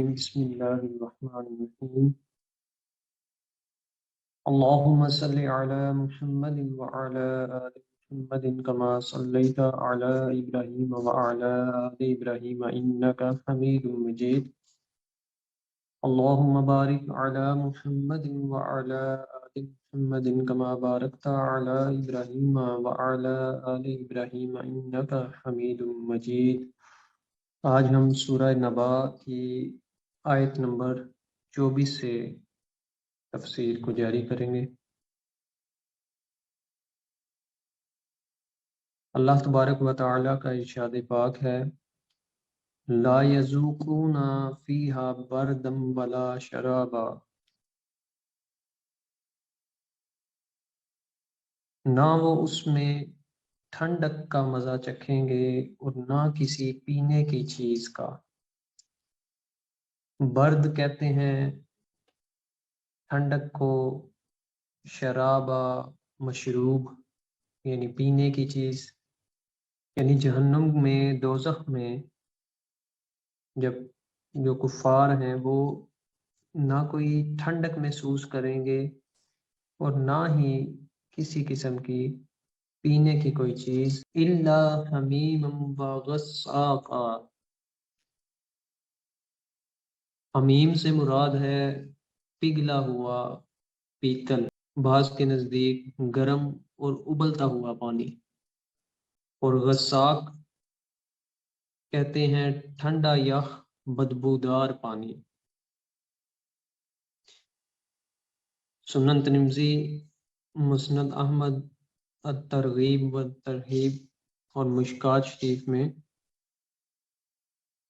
بسم الله الرحمن الرحيم. اللهم صل على محمد وعلى آل محمد كما صليت على إبراهيم وعلى آل إبراهيم إنك حميد مجيد. اللهم بارك على محمد وعلى آل محمد كما باركت على إبراهيم وعلى آل إبراهيم إنك حميد مجيد. آج ہم سورہ نبا کی آیت نمبر 24 سے تفسیر کو جاری کریں گے۔ اللہ تبارک و تعالیٰ کا ارشاد پاک ہے، لا یذوقون فیہا بردم ولا شرابا، نہ وہ اس میں ٹھنڈک کا مزہ چکھیں گے اور نہ کسی پینے کی چیز کا۔ برد کہتے ہیں ٹھنڈک کو، شرابا مشروب یعنی پینے کی چیز، یعنی جہنم میں، دوزخ میں جب جو کفار ہیں وہ نہ کوئی ٹھنڈک محسوس کریں گے اور نہ ہی کسی قسم کی پینے کی کوئی چیز، الا حمیما وغساقا، حمیم سے مراد ہے پگھلا ہوا پیتل، بعض کے نزدیک گرم اور ابلتا ہوا پانی، اور غساق کہتے ہیں ٹھنڈا یخ بدبودار پانی۔ سنن ترمذی، مسند احمد، الترغیب والترہیب اور مشکات شریف میں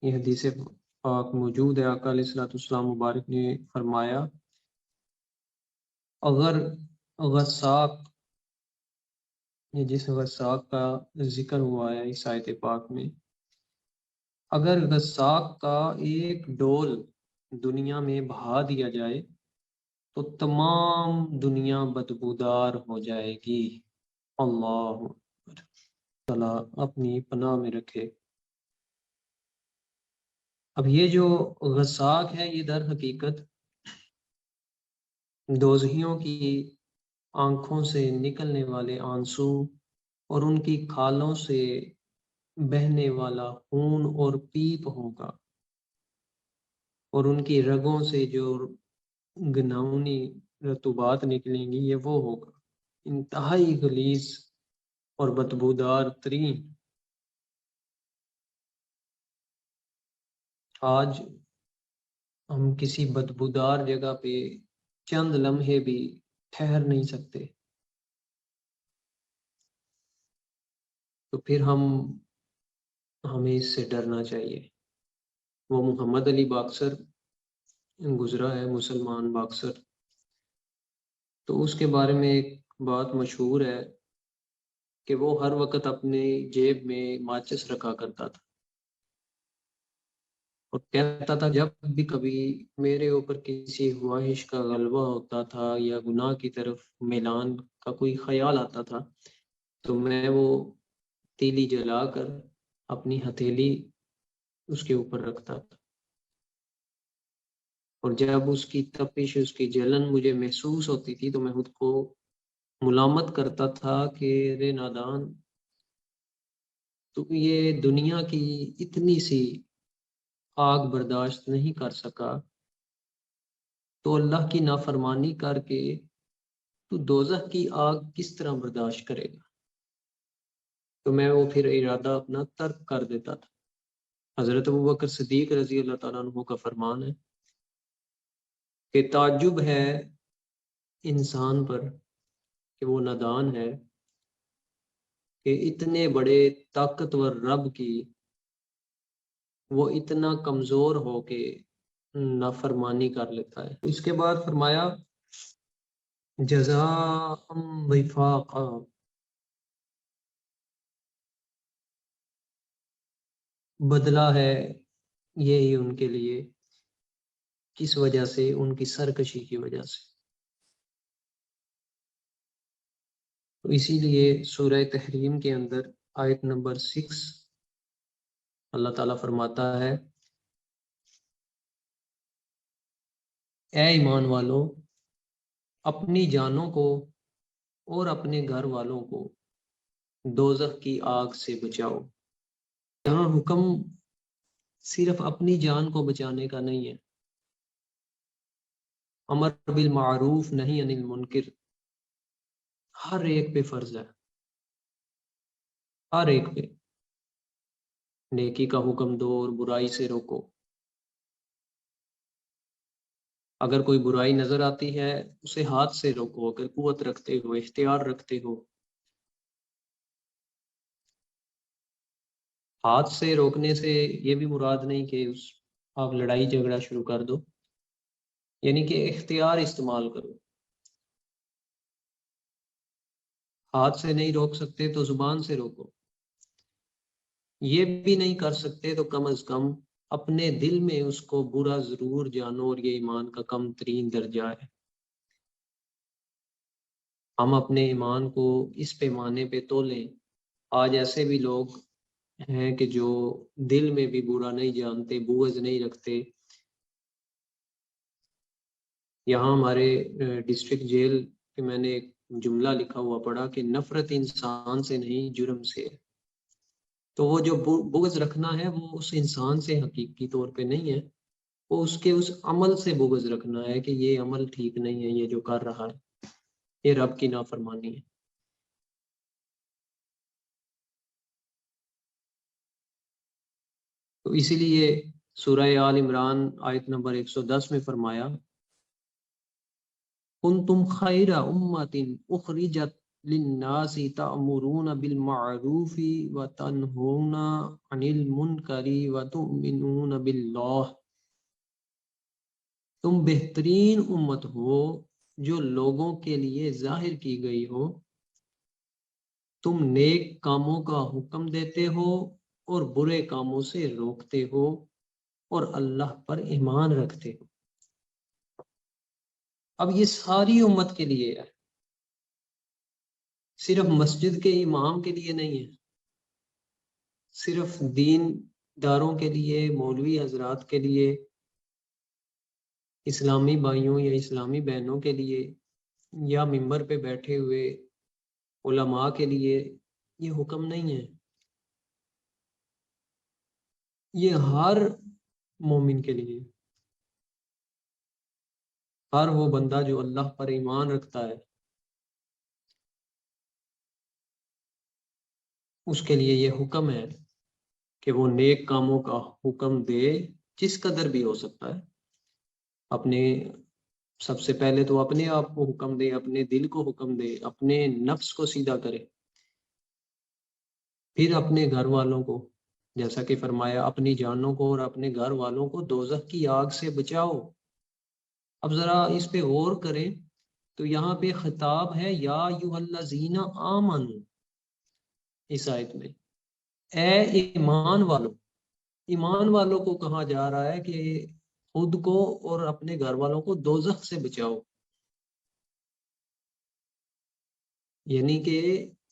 یہ حدیث پاک موجود ہے۔ آقا علیہ الصلوۃ والسلام مبارک نے فرمایا، اگر غساق، یہ جس غساق کا ذکر ہوا ہے اس آیت پاک میں، اگر غساق کا ایک ڈول دنیا میں بہا دیا جائے تو تمام دنیا بدبودار ہو جائے گی۔ اللہ تعالیٰ اپنی پناہ میں رکھے۔ اب یہ جو غساق ہے یہ در حقیقت دوزخیوں کی آنکھوں سے نکلنے والے آنسو اور ان کی کھالوں سے بہنے والا خون اور پیپ ہوگا، اور ان کی رگوں سے جو گناؤنی رطوبات نکلیں گی یہ وہ ہوگا، انتہائی غلیظ اور بدبودار ترین۔ آج ہم کسی بدبودار جگہ پہ چند لمحے بھی ٹھہر نہیں سکتے، تو پھر ہمیں اس سے ڈرنا چاہیے۔ وہ محمد علی باکسر گزرا ہے، مسلمان باکسر، تو اس کے بارے میں ایک بات مشہور ہے کہ وہ ہر وقت اپنے جیب میں ماچس رکھا کرتا تھا اور کہتا تھا جب بھی کبھی میرے اوپر کسی خواہش کا غلبہ ہوتا تھا یا گناہ کی طرف میلان کا کوئی خیال آتا تھا تو میں وہ تیلی جلا کر اپنی ہتھیلی اس کے اوپر رکھتا تھا، اور جب اس کی تپش، اس کی جلن مجھے محسوس ہوتی تھی تو میں خود کو ملامت کرتا تھا کہ رے نادان، تو یہ دنیا کی اتنی سی آگ برداشت نہیں کر سکا تو اللہ کی نافرمانی کر کے تو دوزخ کی آگ کس طرح برداشت کرے گا؟ تو میں وہ پھر ارادہ اپنا ترک کر دیتا تھا۔ حضرت ابوبکر صدیق رضی اللہ تعالیٰ عنہ کا فرمان ہے کہ تعجب ہے انسان پر کہ وہ نادان ہے کہ اتنے بڑے طاقتور رب کی وہ اتنا کمزور ہو کے نافرمانی کر لیتا ہے۔ اس کے بعد فرمایا جزاء وفاقا، بدلہ ہے یہی ان کے لیے، کس وجہ سے؟ ان کی سرکشی کی وجہ سے۔ تو اسی لیے سورہ تحریم کے اندر آیت نمبر 6 اللہ تعالیٰ فرماتا ہے اے ایمان والو، اپنی جانوں کو اور اپنے گھر والوں کو دوزخ کی آگ سے بچاؤ۔ یہاں حکم صرف اپنی جان کو بچانے کا نہیں ہے، امر بالمعروف نہیں عن المنکر ہر ایک پہ فرض ہے، ہر ایک پہ۔ نیکی کا حکم دو اور برائی سے روکو۔ اگر کوئی برائی نظر آتی ہے اسے ہاتھ سے روکو، اگر قوت رکھتے ہو، اختیار رکھتے ہو۔ ہاتھ سے روکنے سے یہ بھی مراد نہیں کہ آپ لڑائی جھگڑا شروع کر دو، یعنی کہ اختیار استعمال کرو۔ ہاتھ سے نہیں روک سکتے تو زبان سے روکو، یہ بھی نہیں کر سکتے تو کم از کم اپنے دل میں اس کو برا ضرور جانو، اور یہ ایمان کا کم ترین درجہ ہے۔ ہم اپنے ایمان کو اس پیمانے پہ تولیں۔ آج ایسے بھی لوگ ہیں کہ جو دل میں بھی برا نہیں جانتے، بغض نہیں رکھتے۔ یہاں ہمارے ڈسٹرکٹ جیل کہ میں نے ایک جملہ لکھا ہوا پڑھا کہ نفرت انسان سے نہیں جرم سے ہے۔ تو وہ جو بغض رکھنا ہے وہ اس انسان سے حقیقی طور پہ نہیں ہے، وہ اس کے اس عمل سے بغض رکھنا ہے کہ یہ عمل ٹھیک نہیں ہے، یہ جو کر رہا ہے یہ رب کی نافرمانی ہے۔ تو اسی لیے سورہ آل عمران آیت نمبر 110 میں فرمایا کنتم خیر امت اخرجت للناس تأمرون بالمعروف وتنہون عن المنکر وتؤمنون باللہ، تم بہترین امت ہو جو لوگوں کے لیے ظاہر کی گئی ہو، تم نیک کاموں کا حکم دیتے ہو اور برے کاموں سے روکتے ہو اور اللہ پر ایمان رکھتے ہو۔ اب یہ ساری امت کے لیے ہے، صرف مسجد کے امام کے لیے نہیں ہے، صرف دین داروں کے لیے، مولوی حضرات کے لیے، اسلامی بھائیوں یا اسلامی بہنوں کے لیے، یا ممبر پہ بیٹھے ہوئے علماء کے لیے یہ حکم نہیں ہے، یہ ہر مومن کے لیے، ہر وہ بندہ جو اللہ پر ایمان رکھتا ہے اس کے لیے یہ حکم ہے کہ وہ نیک کاموں کا حکم دے، جس قدر بھی ہو سکتا ہے۔ اپنے سب سے پہلے تو اپنے آپ کو حکم دے، اپنے دل کو حکم دے، اپنے نفس کو سیدھا کرے، پھر اپنے گھر والوں کو، جیسا کہ فرمایا اپنی جانوں کو اور اپنے گھر والوں کو دوزخ کی آگ سے بچاؤ۔ اب ذرا اس پہ غور کریں تو یہاں پہ خطاب ہے یا ایھا الذین آمنو، اس آیت میں اے ایمان والو، ایمان والوں کو کہا جا رہا ہے کہ خود کو اور اپنے گھر والوں کو دوزخ سے بچاؤ، یعنی کہ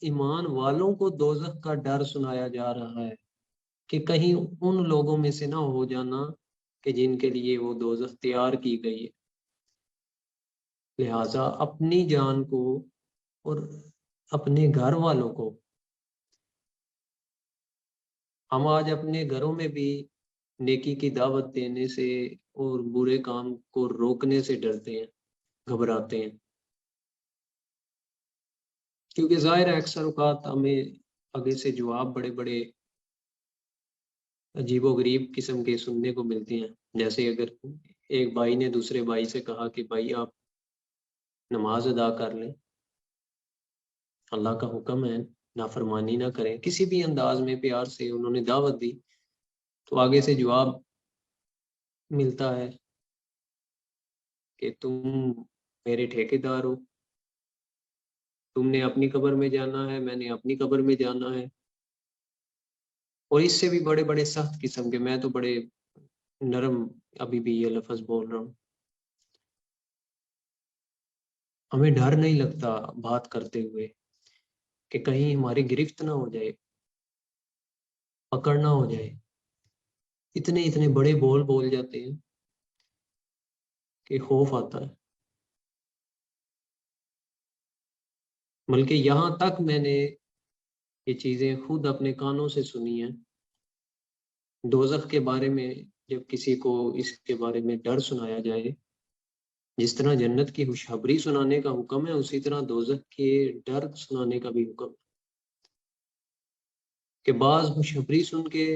ایمان والوں کو دوزخ کا ڈر سنایا جا رہا ہے کہ کہیں ان لوگوں میں سے نہ ہو جانا کہ جن کے لیے وہ دوزخ تیار کی گئی ہے۔ لہٰذا اپنی جان کو اور اپنے گھر والوں کو، ہم آج اپنے گھروں میں بھی نیکی کی دعوت دینے سے اور برے کام کو روکنے سے ڈرتے ہیں، گھبراتے ہیں، کیونکہ ظاہر ہے اکثر اوقات ہمیں آگے سے جواب بڑے بڑے عجیب و غریب قسم کے سننے کو ملتے ہیں۔ جیسے اگر ایک بھائی نے دوسرے بھائی سے کہا کہ بھائی آپ نماز ادا کر لیں، اللہ کا حکم ہے نافرمانی نہ کریں، کسی بھی انداز میں پیار سے انہوں نے دعوت دی، تو آگے سے جواب ملتا ہے کہ تم میرے ٹھیکیدار ہو، تم نے اپنی قبر میں جانا ہے، میں نے اپنی قبر میں جانا ہے۔ اور اس سے بھی بڑے بڑے سخت قسم کے، میں تو بڑے نرم ابھی بھی یہ لفظ بول رہا ہوں، ہمیں ڈر نہیں لگتا بات کرتے ہوئے کہ کہیں ہماری گرفت نہ ہو جائے، پکڑ نہ ہو جائے۔ اتنے اتنے بڑے بول جاتے ہیں کہ خوف آتا ہے، بلکہ یہاں تک میں نے یہ چیزیں خود اپنے کانوں سے سنی ہیں۔ دوزخ کے بارے میں جب کسی کو اس کے بارے میں ڈر سنایا جائے، جس طرح جنت کی خوشخبری سنانے کا حکم ہے، اسی طرح دوزخ کے ڈر سنانے کا بھی حکم ہے، کہ بعض خوشخبری سن کے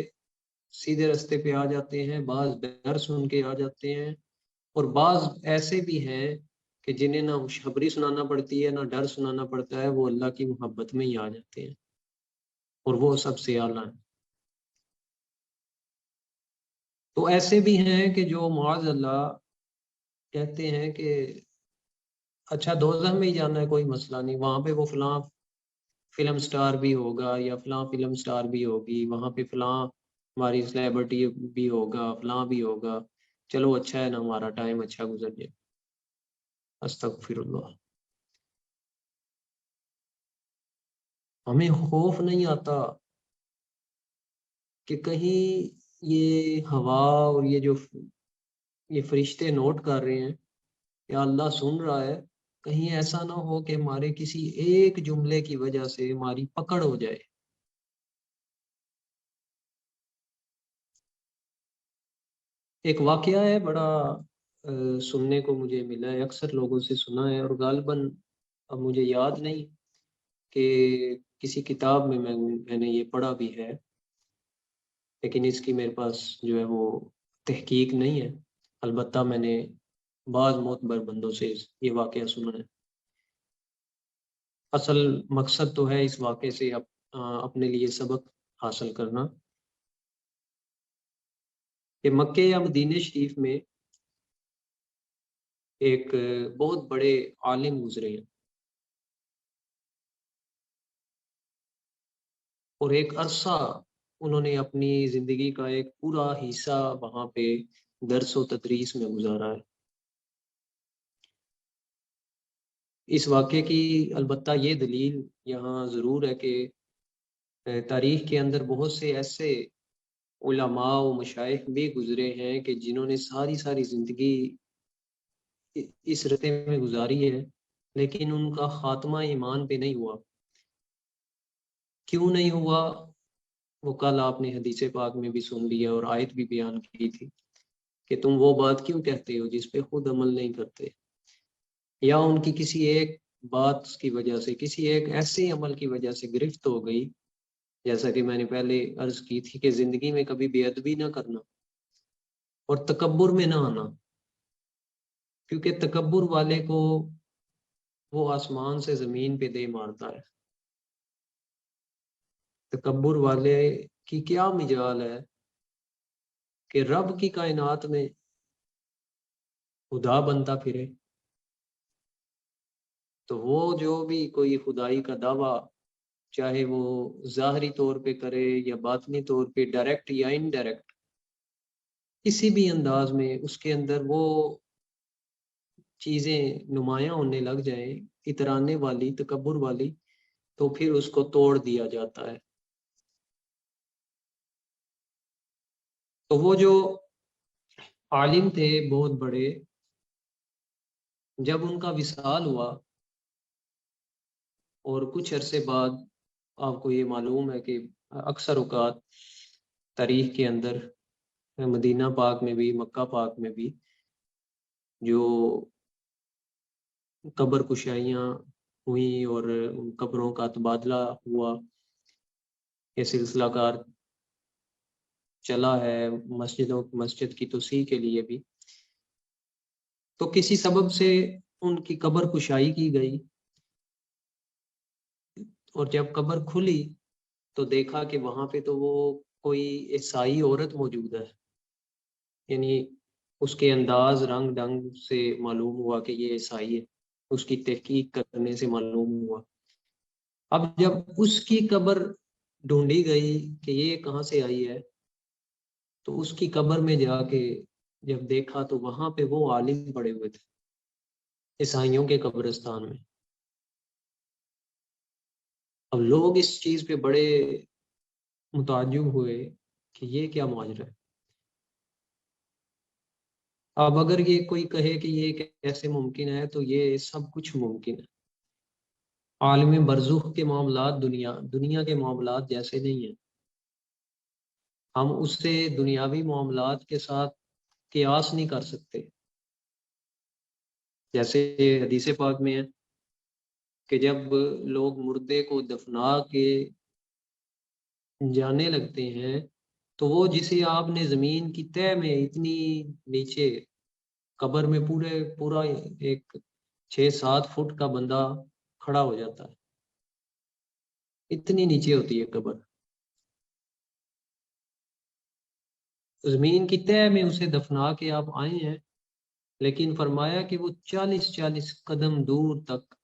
سیدھے رستے پہ آ جاتے ہیں، بعض ڈر سن کے آ جاتے ہیں، اور بعض ایسے بھی ہیں کہ جنہیں نہ خوشخبری سنانا پڑتی ہے نہ ڈر سنانا پڑتا ہے، وہ اللہ کی محبت میں ہی آ جاتے ہیں، اور وہ سب سے اعلیٰ ہیں۔ تو ایسے بھی ہیں کہ جو معاذ اللہ کہتے ہیں کہ اچھا دوزخ میں ہی جانا ہے، کوئی مسئلہ نہیں، وہاں پہ وہ فلاں فلم سٹار بھی ہوگا یا فلاں فلم سٹار بھی ہوگی، وہاں پہ فلاں ہماری سلیبریٹی بھی ہوگا، فلاں بھی ہوگا، چلو اچھا ہے نا، ہمارا ٹائم اچھا گزر جائے۔ استغفر اللہ۔ ہمیں خوف نہیں آتا کہ کہیں یہ ہوا اور یہ فرشتے نوٹ کر رہے ہیں یا اللہ سن رہا ہے، کہیں ایسا نہ ہو کہ ہمارے کسی ایک جملے کی وجہ سے ہماری پکڑ ہو جائے۔ ایک واقعہ ہے بڑا سننے کو مجھے ملا ہے، اکثر لوگوں سے سنا ہے، اور غالباً اب مجھے یاد نہیں کہ کسی کتاب میں میں نے یہ پڑھا بھی ہے، لیکن اس کی میرے پاس جو ہے وہ تحقیق نہیں ہے۔ البتہ میں نے بعض معتبر بندوں سے یہ واقعہ سنا ہے۔ اصل مقصد تو ہے اس واقعے سے اپنے لیے سبق حاصل کرنا کہ مکہ یا مدینہ شریف میں ایک بہت بڑے عالم گزرے ہیں، اور ایک عرصہ انہوں نے اپنی زندگی کا ایک پورا حصہ وہاں پہ درس و تدریس میں گزارا ہے۔ اس واقعے کی البتہ یہ دلیل یہاں ضرور ہے کہ تاریخ کے اندر بہت سے ایسے علماء و مشائخ بھی گزرے ہیں کہ جنہوں نے ساری زندگی اس رستے میں گزاری ہے، لیکن ان کا خاتمہ ایمان پہ نہیں ہوا۔ کیوں نہیں ہوا؟ وہ کل آپ نے حدیث پاک میں بھی سن لیا اور آیت بھی بیان کی تھی کہ تم وہ بات کیوں کہتے ہو جس پہ خود عمل نہیں کرتے، یا ان کی کسی ایک بات کی وجہ سے، کسی ایک ایسے عمل کی وجہ سے گرفت ہو گئی، جیسا کہ میں نے پہلے عرض کی تھی کہ زندگی میں کبھی بے ادبی نہ کرنا اور تکبر میں نہ آنا، کیونکہ تکبر والے کو وہ آسمان سے زمین پہ دے مارتا ہے۔ تکبر والے کی کیا مجال ہے کہ رب کی کائنات میں خدا بنتا پھرے، تو وہ جو بھی کوئی خدائی کا دعویٰ، چاہے وہ ظاہری طور پہ کرے یا باطنی طور پہ، ڈائریکٹ یا انڈائریکٹ، کسی بھی انداز میں اس کے اندر وہ چیزیں نمایاں ہونے لگ جائیں اترانے والی، تکبر والی، تو پھر اس کو توڑ دیا جاتا ہے۔ تو وہ جو عالم تھے بہت بڑے، جب ان کا وصال ہوا اور کچھ عرصے بعد، آپ کو یہ معلوم ہے کہ اکثر اوقات تاریخ کے اندر مدینہ پاک میں بھی، مکہ پاک میں بھی جو قبر کشائیاں ہوئیں اور ان قبروں کا تبادلہ ہوا، یہ سلسلہ کار چلا ہے مسجد کی توسیع کے لیے بھی، تو کسی سبب سے ان کی قبر کشائی کی گئی، اور جب قبر کھلی تو دیکھا کہ وہاں پہ تو وہ کوئی عیسائی عورت موجود ہے، یعنی اس کے انداز رنگ ڈنگ سے معلوم ہوا کہ یہ عیسائی ہے، اس کی تحقیق کرنے سے معلوم ہوا۔ اب جب اس کی قبر ڈھونڈی گئی کہ یہ کہاں سے آئی ہے، تو اس کی قبر میں جا کے جب دیکھا تو وہاں پہ وہ عالم پڑے ہوئے تھے عیسائیوں کے قبرستان میں۔ اب لوگ اس چیز پہ بڑے متعجب ہوئے کہ یہ کیا ماجرا ہے۔ اب اگر یہ کوئی کہے کہ یہ کیسے ممکن ہے، تو یہ سب کچھ ممکن ہے۔ عالم برزخ کے معاملات دنیا کے معاملات جیسے نہیں ہیں۔ ہم اس سے دنیاوی معاملات کے ساتھ قیاس نہیں کر سکتے۔ جیسے حدیث پاک میں ہے کہ جب لوگ مردے کو دفنا کے جانے لگتے ہیں تو وہ جسے آپ نے زمین کی تہ میں اتنی نیچے قبر میں پورا ایک 6-7 فٹ کا بندہ کھڑا ہو جاتا ہے، اتنی نیچے ہوتی ہے قبر، زمین کی تہ میں اسے دفنا کے آپ آئے ہیں، لیکن فرمایا کہ وہ 40 قدم دور تک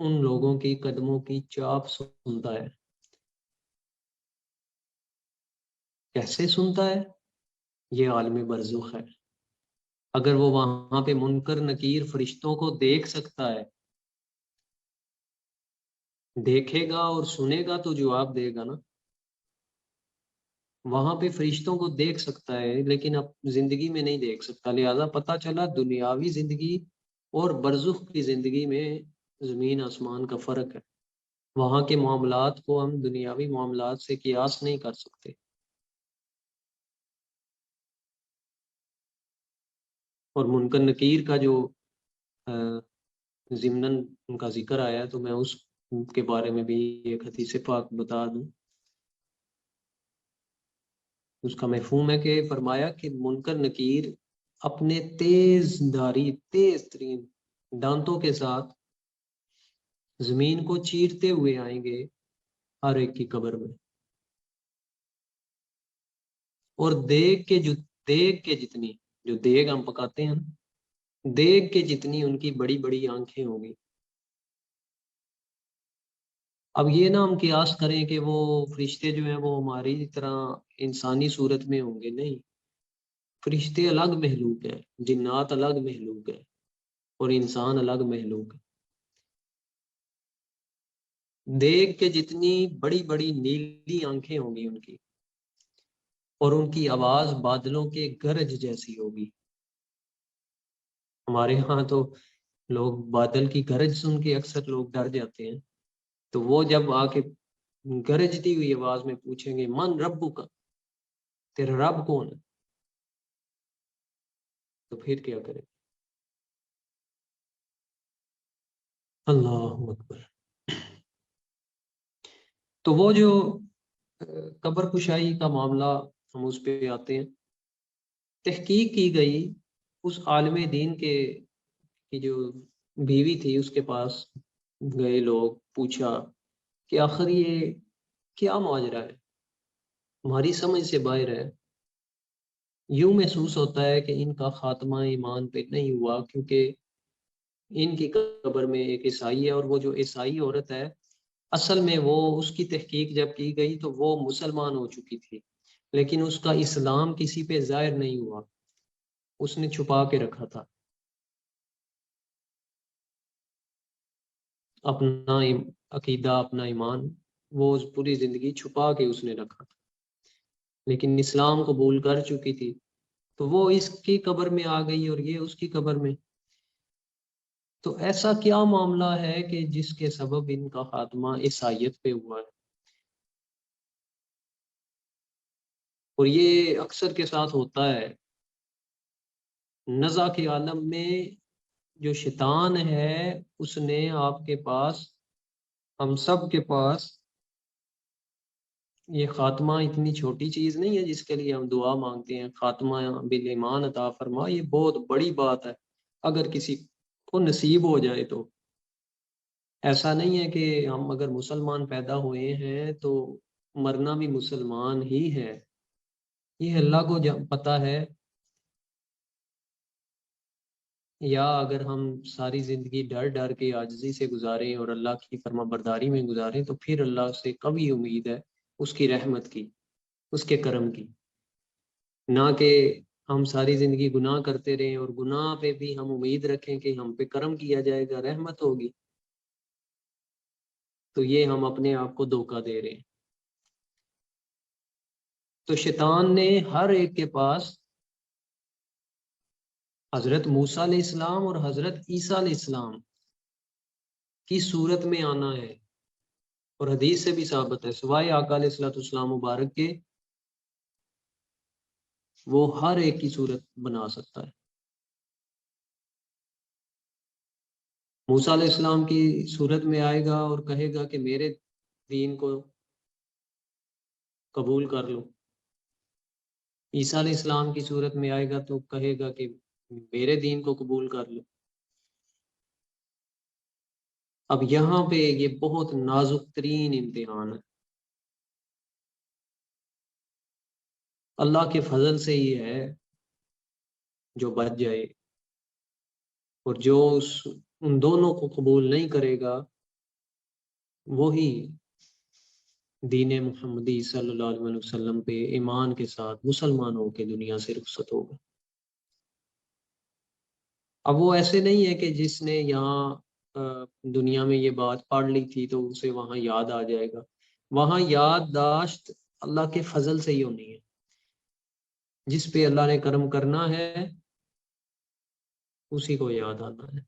ان لوگوں کی قدموں کی چاپ سنتا ہے۔ کیسے سنتا ہے؟ یہ عالم برزخ ہے۔ اگر وہ وہاں پہ منکر نکیر فرشتوں کو دیکھ سکتا ہے، دیکھے گا اور سنے گا تو جواب دے گا نا۔ وہاں پہ فرشتوں کو دیکھ سکتا ہے لیکن اب زندگی میں نہیں دیکھ سکتا، لہذا پتہ چلا دنیاوی زندگی اور برزخ کی زندگی میں زمین آسمان کا فرق ہے۔ وہاں کے معاملات کو ہم دنیاوی معاملات سے قیاس نہیں کر سکتے۔ اور منکر نکیر کا جو ضمناً ان کا ذکر آیا تو میں اس کے بارے میں بھی ایک حدیث پاک بتا دوں۔ اس کا مفہوم ہے کہ فرمایا کہ منکر نکیر اپنے تیز ترین دانتوں کے ساتھ زمین کو چیرتے ہوئے آئیں گے ہر ایک کی قبر میں، اور دیگ کے جتنی جو دیگ ہم پکاتے ہیں دیگ کے جتنی ان کی بڑی بڑی آنکھیں ہوں گی۔ اب یہ نہ ہم قیاس کریں کہ وہ فرشتے جو ہیں وہ ہماری طرح انسانی صورت میں ہوں گے، نہیں، فرشتے الگ مخلوق ہے، جنات الگ مخلوق ہے، اور انسان الگ مخلوق ہے۔ دیگ کے جتنی بڑی بڑی نیلی آنکھیں ہوں گی ان کی، اور ان کی آواز بادلوں کے گرج جیسی ہوگی۔ ہمارے ہاں تو لوگ بادل کی گرج سن کے اکثر لوگ ڈر جاتے ہیں، تو وہ جب آ کے گرجتی ہوئی آواز میں پوچھیں گے من ربو کا، تیرا رب کون ہے، تو پھر کیا کرے؟ اللہ اکبر۔ تو وہ جو قبر کشائی کا معاملہ، ہم اس پہ آتے ہیں۔ تحقیق کی گئی اس عالم دین کے کی جو بیوی تھی، اس کے پاس گئے لوگ، پوچھا کہ آخر یہ کیا ماجرا ہے، ہماری سمجھ سے باہر ہے۔ یوں محسوس ہوتا ہے کہ ان کا خاتمہ ایمان پہ نہیں ہوا، کیونکہ ان کی قبر میں ایک عیسائی ہے، اور وہ جو عیسائی عورت ہے اصل میں وہ اس کی تحقیق جب کی گئی تو وہ مسلمان ہو چکی تھی، لیکن اس کا اسلام کسی پہ ظاہر نہیں ہوا، اس نے چھپا کے رکھا تھا اپنا عقیدہ، اپنا ایمان، وہ اس پوری زندگی چھپا کے اس نے رکھا تھا، لیکن اسلام قبول کر چکی تھی، تو وہ اس کی قبر میں آ گئی اور یہ اس کی قبر میں۔ تو ایسا کیا معاملہ ہے کہ جس کے سبب ان کا خاتمہ عیسائیت پہ ہوا ہے؟ اور یہ اکثر کے ساتھ ہوتا ہے نزع کے عالم میں۔ جو شیطان ہے اس نے آپ کے پاس، ہم سب کے پاس، یہ خاتمہ اتنی چھوٹی چیز نہیں ہے جس کے لیے ہم دعا مانگتے ہیں، خاتمہ بالایمان عطا فرما، یہ بہت بڑی بات ہے اگر کسی کو نصیب ہو جائے تو۔ ایسا نہیں ہے کہ ہم اگر مسلمان پیدا ہوئے ہیں تو مرنا بھی مسلمان ہی ہے، یہ اللہ کو پتہ ہے۔ یا اگر ہم ساری زندگی ڈر ڈر کے عاجزی سے گزاریں اور اللہ کی فرما برداری میں گزاریں تو پھر اللہ سے کبھی امید ہے اس کی رحمت کی، اس کے کرم کی، نہ کہ ہم ساری زندگی گناہ کرتے رہیں اور گناہ پہ بھی ہم امید رکھیں کہ ہم پہ کرم کیا جائے گا، رحمت ہوگی، تو یہ ہم اپنے آپ کو دھوکہ دے رہے ہیں۔ تو شیطان نے ہر ایک کے پاس حضرت موسیٰ علیہ السلام اور حضرت عیسیٰ علیہ السلام کی صورت میں آنا ہے، اور حدیث سے بھی ثابت ہے سوائے آقا علیہ الصلوۃ والسلام مبارک کے وہ ہر ایک کی صورت بنا سکتا ہے۔ موسیٰ علیہ السلام کی صورت میں آئے گا اور کہے گا کہ میرے دین کو قبول کر لو، عیسیٰ علیہ السلام کی صورت میں آئے گا تو کہے گا کہ میرے دین کو قبول کر لو۔ اب یہاں پہ یہ بہت نازک ترین امتحان ہے، اللہ کے فضل سے ہی ہے جو بچ جائے، اور جو ان دونوں کو قبول نہیں کرے گا وہی دین محمدی صلی اللہ علیہ وسلم پہ ایمان کے ساتھ مسلمان ہو کے دنیا سے رخصت ہوگا۔ اب وہ ایسے نہیں ہے کہ جس نے یہاں دنیا میں یہ بات پڑھ لی تھی تو اسے وہاں یاد آ جائے گا، وہاں یادداشت اللہ کے فضل سے ہی ہونی ہے، جس پہ اللہ نے کرم کرنا ہے اسی کو یاد آنا ہے۔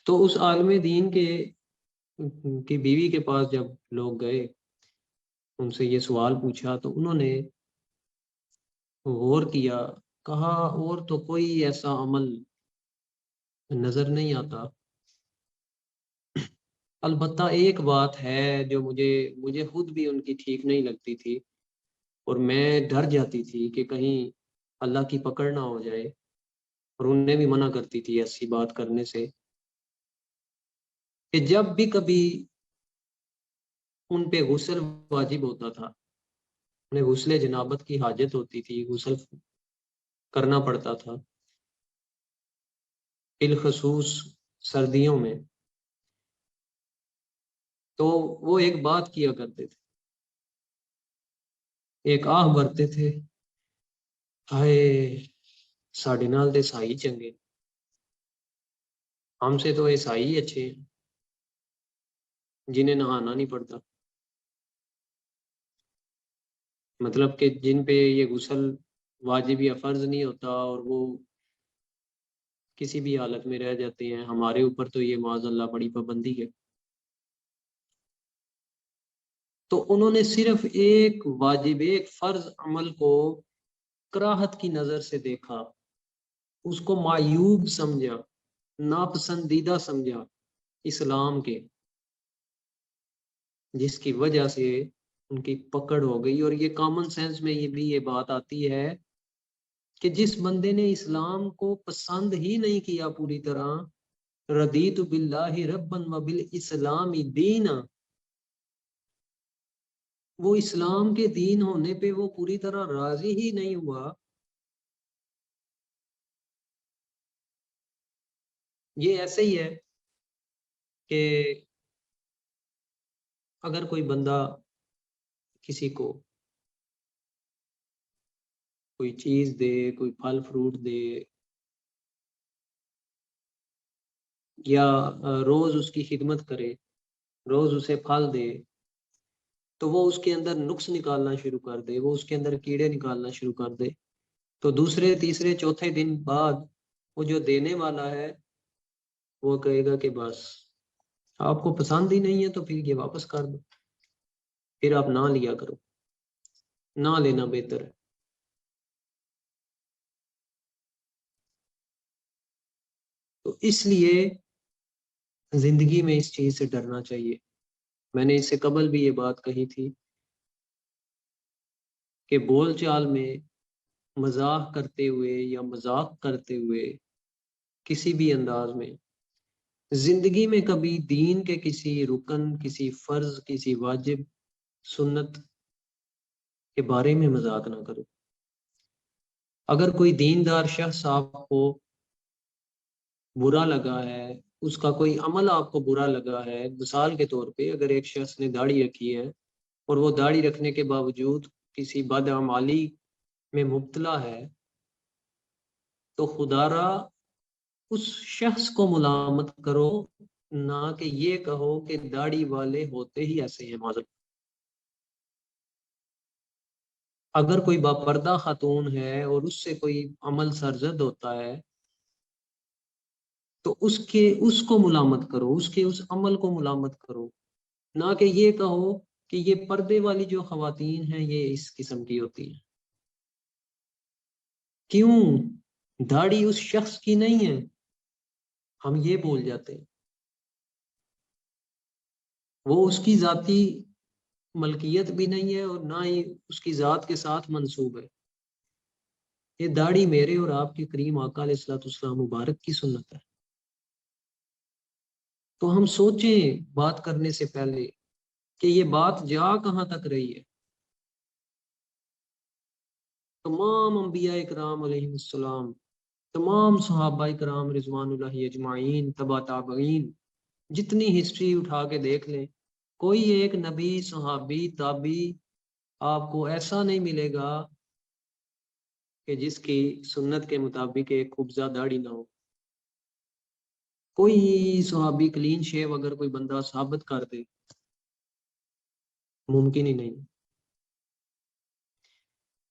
تو اس عالم دین کی بیوی کے پاس جب لوگ گئے، ان سے یہ سوال پوچھا تو انہوں نے غور کیا، کہا اور تو کوئی ایسا عمل نظر نہیں آتا، البتہ ایک بات ہے جو مجھے خود بھی ان کی ٹھیک نہیں لگتی تھی، اور میں ڈر جاتی تھی کہ کہیں اللہ کی پکڑ نہ ہو جائے، اور انہیں بھی منع کرتی تھی ایسی بات کرنے سے، کہ جب بھی کبھی ان پہ غسل واجب ہوتا تھا، انہیں غسل جنابت کی حاجت ہوتی تھی، غسل کرنا پڑتا تھا، بالخصوص سردیوں میں، تو وہ ایک بات کیا کرتے تھے، ایک آہ بھرتے تھے، ہائے ساڈے نال تے عیسائی چنگے، ہم سے تو عیسائی اچھے ہیں جنہیں نہانا نہیں پڑتا، مطلب کہ جن پہ یہ غسل واجب یا فرض نہیں ہوتا اور وہ کسی بھی حالت میں رہ جاتے ہیں، ہمارے اوپر تو یہ معاذ اللہ بڑی پابندی ہے۔ تو انہوں نے صرف ایک واجب، ایک فرض عمل کو کراہت کی نظر سے دیکھا، اس کو معیوب سمجھا، ناپسندیدہ سمجھا اسلام کے، جس کی وجہ سے ان کی پکڑ ہو گئی۔ اور یہ کامن سینس میں یہ بات آتی ہے کہ جس بندے نے اسلام کو پسند ہی نہیں کیا پوری طرح، رضیت باللہ ربا وبالاسلام دینا، وہ اسلام کے دین ہونے پہ وہ پوری طرح راضی ہی نہیں ہوا، یہ ایسے ہی ہے کہ اگر کوئی بندہ کسی کو کوئی چیز دے، کوئی پھل فروٹ دے، یا روز اس کی خدمت کرے، روز اسے پھل دے، تو وہ اس کے اندر نقص نکالنا شروع کر دے، وہ اس کے اندر کیڑے نکالنا شروع کر دے، تو دوسرے تیسرے چوتھے دن بعد وہ جو دینے والا ہے وہ کہے گا کہ بس آپ کو پسند ہی نہیں ہے تو پھر یہ واپس کر دو، پھر آپ نہ لیا کرو، نہ لینا بہتر ہے۔ تو اس لیے زندگی میں اس چیز سے ڈرنا چاہیے۔ میں نے اس سے قبل بھی یہ بات کہی تھی کہ بول چال میں مزاح کرتے ہوئے یا مذاق کرتے ہوئے کسی بھی انداز میں زندگی میں کبھی دین کے کسی رکن، کسی فرض، کسی واجب، سنت کے بارے میں مذاق نہ کرو۔ اگر کوئی دیندار شخص آپ کو برا لگا ہے، اس کا کوئی عمل آپ کو برا لگا ہے، مثال کے طور پہ اگر ایک شخص نے داڑھی رکھی ہے اور وہ داڑھی رکھنے کے باوجود کسی بدعمالی میں مبتلا ہے، تو خدا را اس شخص کو ملامت کرو، نہ کہ یہ کہو کہ داڑھی والے ہوتے ہی ایسے ہیں معذرت۔ اگر کوئی باپردہ خاتون ہے اور اس سے کوئی عمل سرزد ہوتا ہے تو اس کو ملامت کرو، اس عمل کو ملامت کرو، نہ کہ یہ کہو کہ یہ پردے والی جو خواتین ہیں یہ اس قسم کی ہوتی ہیں۔ کیوں؟ داڑھی اس شخص کی نہیں ہے، ہم یہ بول جاتے ہیں، وہ اس کی ذاتی ملکیت بھی نہیں ہے اور نہ ہی اس کی ذات کے ساتھ منسوب ہے۔ یہ داڑھی میرے اور آپ کے کریم آقا علیہ الصلوۃ والسلام مبارک کی سنت ہے۔ تو ہم سوچیں بات کرنے سے پہلے کہ یہ بات جا کہاں تک رہی ہے۔ تمام انبیاء کرام علیہ السلام، تمام صحابہ کرام رضوان اللہ اجمعین، تبا تابعین، جتنی ہسٹری اٹھا کے دیکھ لیں، کوئی ایک نبی، صحابی، تابی آپ کو ایسا نہیں ملے گا کہ جس کی سنت کے مطابق ایک قبضہ داڑھی نہ ہو۔ کوئی صحابی کلین شیو اگر کوئی بندہ ثابت کر دے، ممکن ہی نہیں۔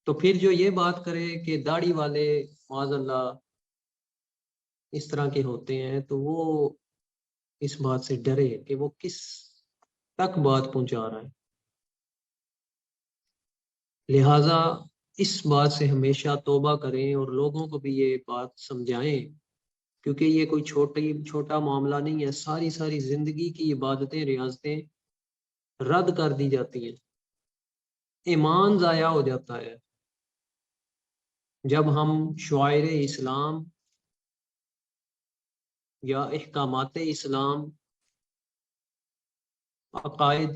تو پھر جو یہ بات کرے کہ داڑھی والے معاذ اللہ اس طرح کے ہوتے ہیں، تو وہ اس بات سے ڈرے کہ وہ کس تک بات پہنچا رہا ہے۔ لہٰذا اس بات سے ہمیشہ توبہ کریں اور لوگوں کو بھی یہ بات سمجھائیں، کیونکہ یہ کوئی چھوٹا معاملہ نہیں ہے۔ ساری زندگی کی عبادتیں، ریاضتیں رد کر دی جاتی ہیں، ایمان ضائع ہو جاتا ہے جب ہم شعائر اسلام یا احکامات اسلام، عقائد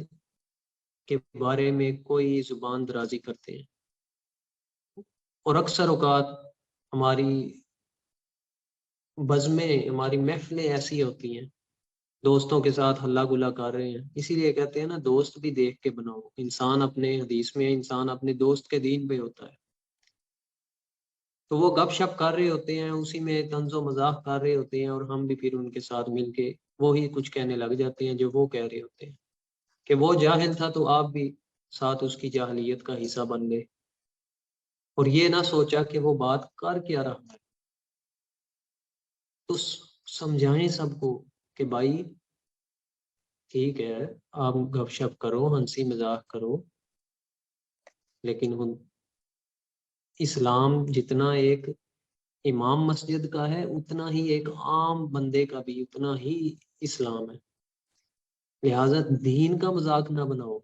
کے بارے میں کوئی زبان درازی کرتے ہیں۔ اور اکثر اوقات ہماری بزمیں، ہماری محفلیں ایسی ہوتی ہیں، دوستوں کے ساتھ ہلا گلا کر رہے ہیں۔ اسی لیے کہتے ہیں نا، دوست بھی دیکھ کے بناؤ۔ انسان اپنے حدیث میں انسان اپنے دوست کے دین پہ ہوتا ہے۔ تو وہ گپ شپ کر رہے ہوتے ہیں، اسی میں طنز و مذاق کر رہے ہوتے ہیں، اور ہم بھی پھر ان کے ساتھ مل کے وہی کچھ کہنے لگ جاتے ہیں جو وہ کہہ رہے ہوتے ہیں کہ وہ جاہل تھا تو آپ بھی ساتھ اس کی جاہلیت کا حصہ بن گئے، اور یہ نہ سوچا کہ وہ بات کر کیا رہا ہے۔ تو سمجھائیں سب کو کہ بھائی ٹھیک ہے، آپ گپ شپ کرو، ہنسی مذاق کرو، لیکن اسلام جتنا ایک امام مسجد کا ہے اتنا ہی ایک عام بندے کا بھی اتنا ہی اسلام ہے۔ لہٰذا دین کا مذاق نہ بناؤ،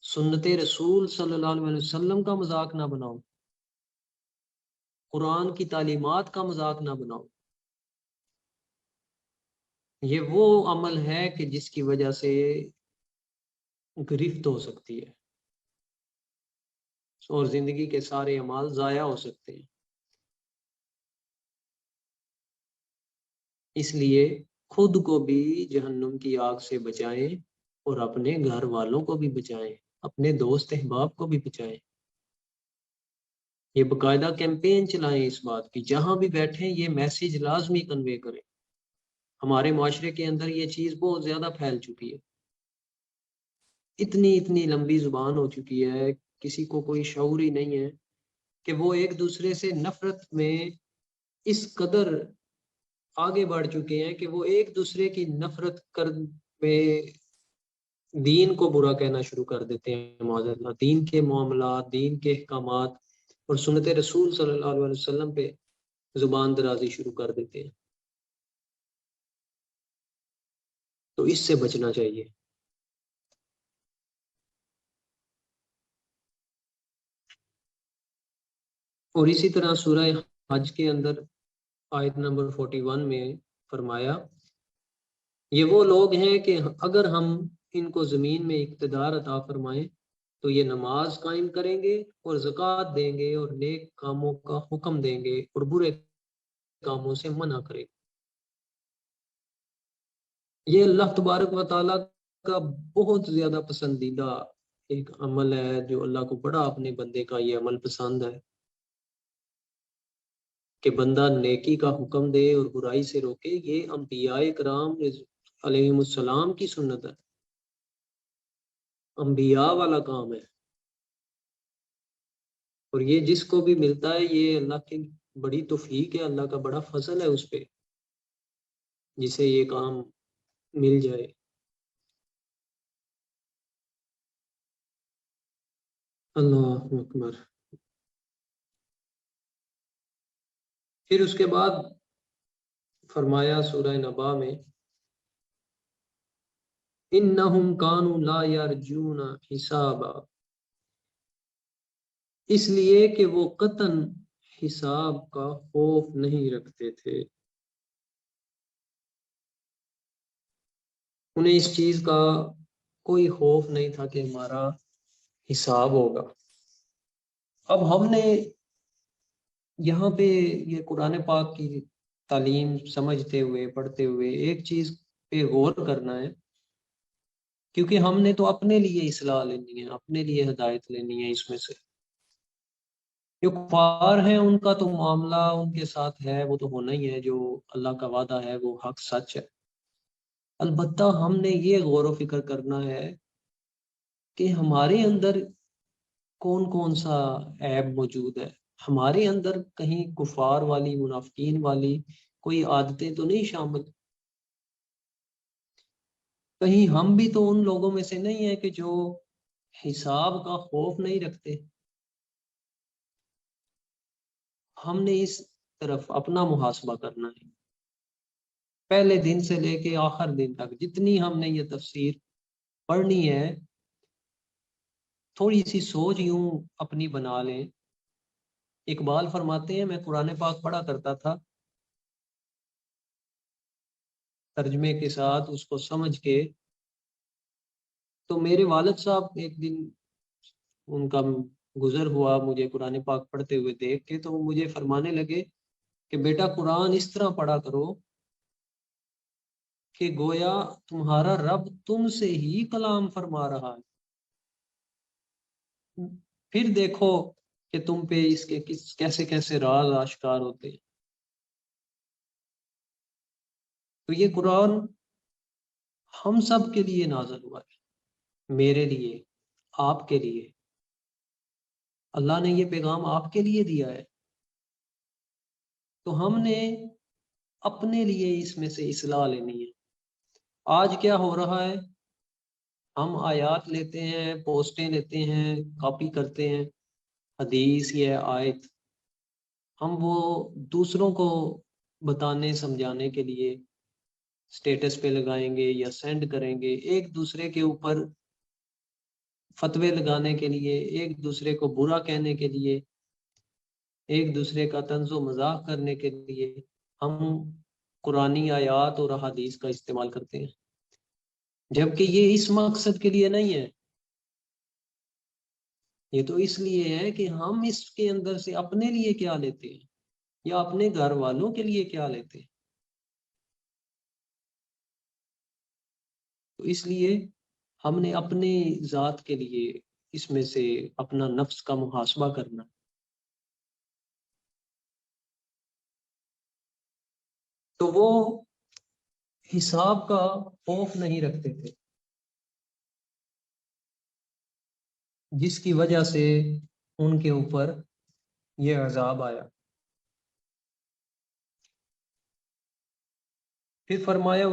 سنت رسول صلی اللہ علیہ وسلم کا مذاق نہ بناؤ، قرآن کی تعلیمات کا مذاق نہ بناؤ۔ یہ وہ عمل ہے کہ جس کی وجہ سے گرفت ہو سکتی ہے اور زندگی کے سارے اعمال ضائع ہو سکتے ہیں۔ اس لیے خود کو بھی جہنم کی آگ سے بچائیں اور اپنے گھر والوں کو بھی بچائیں، اپنے دوست احباب کو بھی بچائیں۔ یہ باقاعدہ کیمپین چلائیں اس بات کی، جہاں بھی بیٹھیں یہ میسیج لازمی کنوے کریں۔ ہمارے معاشرے کے اندر یہ چیز بہت زیادہ پھیل چکی ہے، اتنی لمبی زبان ہو چکی ہے، کسی کو کوئی شعور ہی نہیں ہے کہ وہ ایک دوسرے سے نفرت میں اس قدر آگے بڑھ چکے ہیں کہ وہ ایک دوسرے کی نفرت کر میں دین کو برا کہنا شروع کر دیتے ہیں۔ معاذ اللہ، دین کے معاملات، دین کے احکامات اور سنت رسول صلی اللہ علیہ وسلم پہ زبان درازی شروع کر دیتے ہیں۔ تو اس سے بچنا چاہیے۔ اور اسی طرح سورہ حج کے اندر آیت نمبر 41 میں فرمایا، یہ وہ لوگ ہیں کہ اگر ہم ان کو زمین میں اقتدار عطا فرمائیں تو یہ نماز قائم کریں گے اور زکوٰۃ دیں گے اور نیک کاموں کا حکم دیں گے اور برے کاموں سے منع کریں گے۔ یہ اللہ تبارک و تعالیٰ کا بہت زیادہ پسندیدہ ایک عمل ہے، جو اللہ کو بڑا اپنے بندے کا یہ عمل پسند ہے کہ بندہ نیکی کا حکم دے اور برائی سے روکے۔ یہ انبیاء کرام علیہ السلام کی سنت ہے، انبیاء والا کام ہے۔ اور یہ جس کو بھی ملتا ہے یہ اللہ کی بڑی توفیق ہے، اللہ کا بڑا فضل ہے اس پہ، جسے یہ کام مل جائے۔ اللہ اکبر۔ پھر اس کے بعد فرمایا سورہ نبا میں، انہم کانوا لا یرجون حسابا، اس لیے کہ وہ قطعاً حساب کا خوف نہیں رکھتے تھے، انہیں اس چیز کا کوئی خوف نہیں تھا کہ ہمارا حساب ہوگا۔ اب ہم نے یہاں پہ یہ قرآن پاک کی تعلیم سمجھتے ہوئے پڑھتے ہوئے ایک چیز پہ غور کرنا ہے، کیونکہ ہم نے تو اپنے لیے اصلاح لینی ہے، اپنے لیے ہدایت لینی ہے۔ اس میں سے جو کفار ہیں ان کا تو معاملہ ان کے ساتھ ہے، وہ تو ہونا ہی ہے، جو اللہ کا وعدہ ہے وہ حق سچ ہے۔ البتہ ہم نے یہ غور و فکر کرنا ہے کہ ہمارے اندر کون کون سا عیب موجود ہے، ہمارے اندر کہیں کفار والی، منافقین والی کوئی عادتیں تو نہیں شامل، کہیں ہم بھی تو ان لوگوں میں سے نہیں ہیں کہ جو حساب کا خوف نہیں رکھتے۔ ہم نے اس طرف اپنا محاسبہ کرنا ہے، پہلے دن سے لے کے آخر دن تک جتنی ہم نے یہ تفسیر پڑھنی ہے، تھوڑی سی سوچ یوں اپنی بنا لیں۔ اقبال فرماتے ہیں، میں قرآن پاک پڑھا کرتا تھا ترجمے کے ساتھ اس کو سمجھ کے، تو میرے والد صاحب ایک دن ان کا گزر ہوا مجھے قرآن پاک پڑھتے ہوئے دیکھ کے، تو وہ مجھے فرمانے لگے کہ بیٹا قرآن اس طرح پڑھا کرو کہ گویا تمہارا رب تم سے ہی کلام فرما رہا ہے، پھر دیکھو کہ تم پہ اس کے کیسے کیسے راز آشکار ہوتے ہیں۔ تو یہ قرآن ہم سب کے لیے نازل ہوا ہے، میرے لیے، آپ کے لیے، اللہ نے یہ پیغام آپ کے لیے دیا ہے، تو ہم نے اپنے لیے اس میں سے اصلاح لینی ہے۔ آج کیا ہو رہا ہے، ہم آیات لیتے ہیں، پوسٹیں لیتے ہیں، کاپی کرتے ہیں، حدیث یا آیت، ہم وہ دوسروں کو بتانے سمجھانے کے لیے سٹیٹس پہ لگائیں گے یا سینڈ کریں گے، ایک دوسرے کے اوپر فتوے لگانے کے لیے، ایک دوسرے کو برا کہنے کے لیے، ایک دوسرے کا طنز و مذاق کرنے کے لیے ہم قرآنی آیات اور احادیث کا استعمال کرتے ہیں، جبکہ یہ اس مقصد کے لیے نہیں ہے۔ یہ تو اس لیے ہے کہ ہم اس کے اندر سے اپنے لیے کیا لیتے ہیں یا اپنے گھر والوں کے لیے کیا لیتے ہیں۔ تو اس لیے ہم نے اپنے ذات کے لیے اس میں سے اپنا نفس کا محاسبہ کرنا۔ تو وہ حساب کا خوف نہیں رکھتے تھے، جس کی وجہ سے ان کے اوپر یہ عذاب آیا۔ پھر فرمایا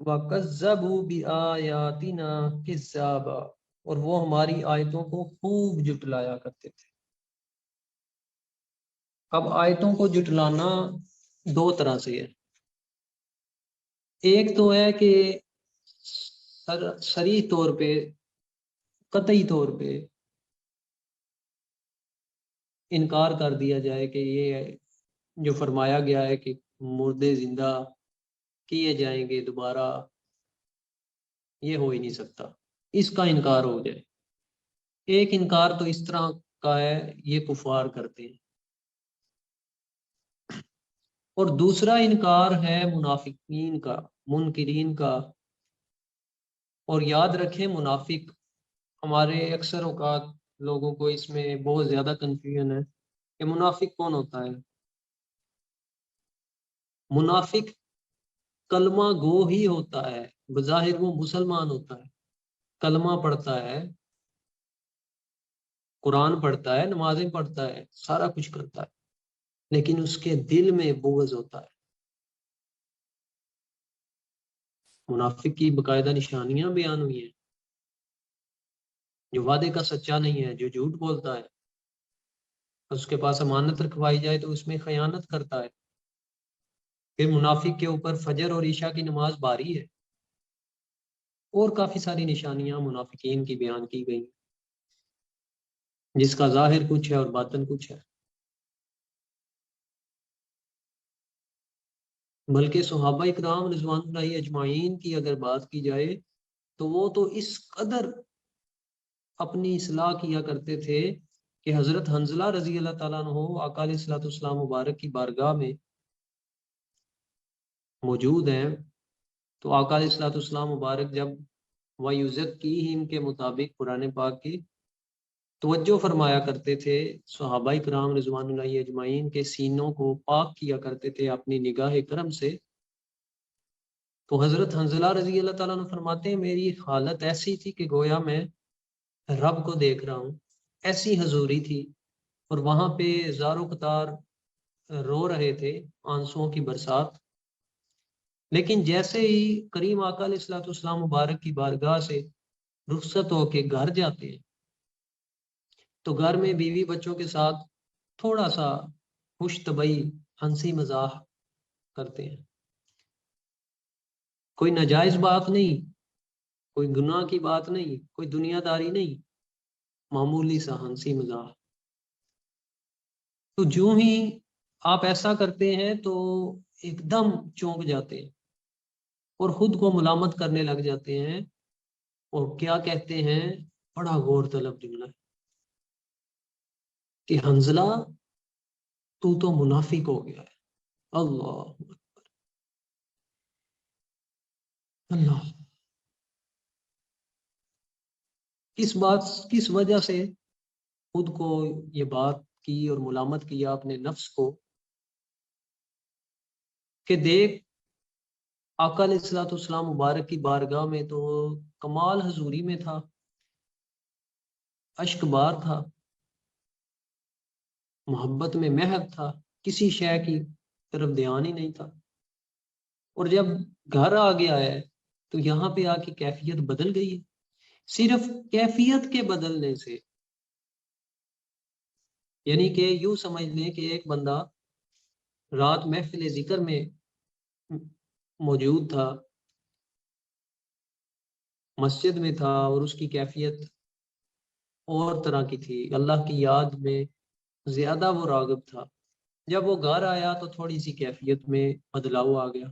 وَكَذَّبُوا بِآيَاتِنَا كِذَّابًا، اور وہ ہماری آیتوں کو خوب جھٹلایا کرتے تھے۔ اب آیتوں کو جھٹلانا دو طرح سے ہے، ایک تو ہے کہ صریح طور پہ، قطعی طور پہ انکار کر دیا جائے کہ یہ جو فرمایا گیا ہے کہ مردے زندہ کیے جائیں گے دوبارہ، یہ ہو ہی نہیں سکتا، اس کا انکار ہو جائے۔ ایک انکار تو اس طرح کا ہے، یہ کفار کرتے ہیں، اور دوسرا انکار ہے منافقین کا، منکرین کا۔ اور یاد رکھیں منافق، ہمارے اکثر اوقات لوگوں کو اس میں بہت زیادہ کنفیوژن ہے کہ منافق کون ہوتا ہے۔ منافق کلمہ گو ہی ہوتا ہے، بظاہر وہ مسلمان ہوتا ہے، کلمہ پڑھتا ہے، قرآن پڑھتا ہے، نمازیں پڑھتا ہے، سارا کچھ کرتا ہے، لیکن اس کے دل میں بغض ہوتا ہے۔ منافق کی باقاعدہ نشانیاں بیان ہوئی ہیں، جو وعدے کا سچا نہیں ہے، جو جھوٹ بولتا ہے، اس کے پاس امانت رکھوائی جائے تو اس میں خیانت کرتا ہے۔ پھر منافق کے اوپر فجر اور عشاء کی نماز باری ہے، اور کافی ساری نشانیاں منافقین کی بیان کی گئی، جس کا ظاہر کچھ ہے اور باطن کچھ ہے۔ بلکہ صحابہ اکرام رضوان اللہ اجمعین کی اگر بات کی جائے تو وہ تو اس قدر اپنی اصلاح کیا کرتے تھے کہ حضرت حنظلہ رضی اللہ تعالیٰ عنہ آقا علیہ الصلوۃ والسلام مبارک کی بارگاہ میں موجود ہیں، تو آقا علیہ الصلوۃ والسلام مبارک جب وَيُزَكِّيهِمْ کے مطابق قرآن پاک کی توجہ فرمایا کرتے تھے، صحابہ کرام رضوان اللہ اجمعین کے سینوں کو پاک کیا کرتے تھے اپنی نگاہ کرم سے، تو حضرت حنظلہ رضی اللہ تعالیٰ عنہ فرماتے ہیں میری حالت ایسی تھی کہ گویا میں رب کو دیکھ رہا ہوں، ایسی حضوری تھی، اور وہاں پہ زاروں قطار رو رہے تھے، آنسوؤں کی برسات۔ لیکن جیسے ہی کریم آقا علیہ الصلوۃ والسلام مبارک کی بارگاہ سے رخصت ہو کے گھر جاتے ہیں تو گھر میں بیوی بچوں کے ساتھ تھوڑا سا خوش طبعی ہنسی مزاح کرتے ہیں، کوئی ناجائز بات نہیں، کوئی گناہ کی بات نہیں، کوئی دنیا داری نہیں، معمولی سا ہنسی مزاح۔ تو جو ہی آپ ایسا کرتے ہیں تو ایک دم چونک جاتے ہیں اور خود کو ملامت کرنے لگ جاتے ہیں، اور کیا کہتے ہیں، بڑا غور طلب جملہ ہے کہ حنظلہ تو منافق ہو گیا ہے۔ اللہ اللہ، کس وجہ سے خود کو یہ بات کی اور ملامت کیا اپنے نفس کو، کہ دیکھ آقا علیہ الصلوۃ والسلام مبارک کی بارگاہ میں تو کمال حضوری میں تھا، اشک بار تھا، محبت میں محب تھا، کسی شے کی طرف دھیان ہی نہیں تھا، اور جب گھر آ گیا ہے تو یہاں پہ آ کے کیفیت بدل گئی ہے۔ صرف کیفیت کے بدلنے سے، یعنی کہ یوں سمجھ لیں کہ ایک بندہ رات محفل ذکر میں موجود تھا، مسجد میں تھا، اور اس کی کیفیت اور طرح کی تھی، اللہ کی یاد میں زیادہ وہ راغب تھا۔ جب وہ گھر آیا تو تھوڑی سی کیفیت میں بدلاؤ آ گیا،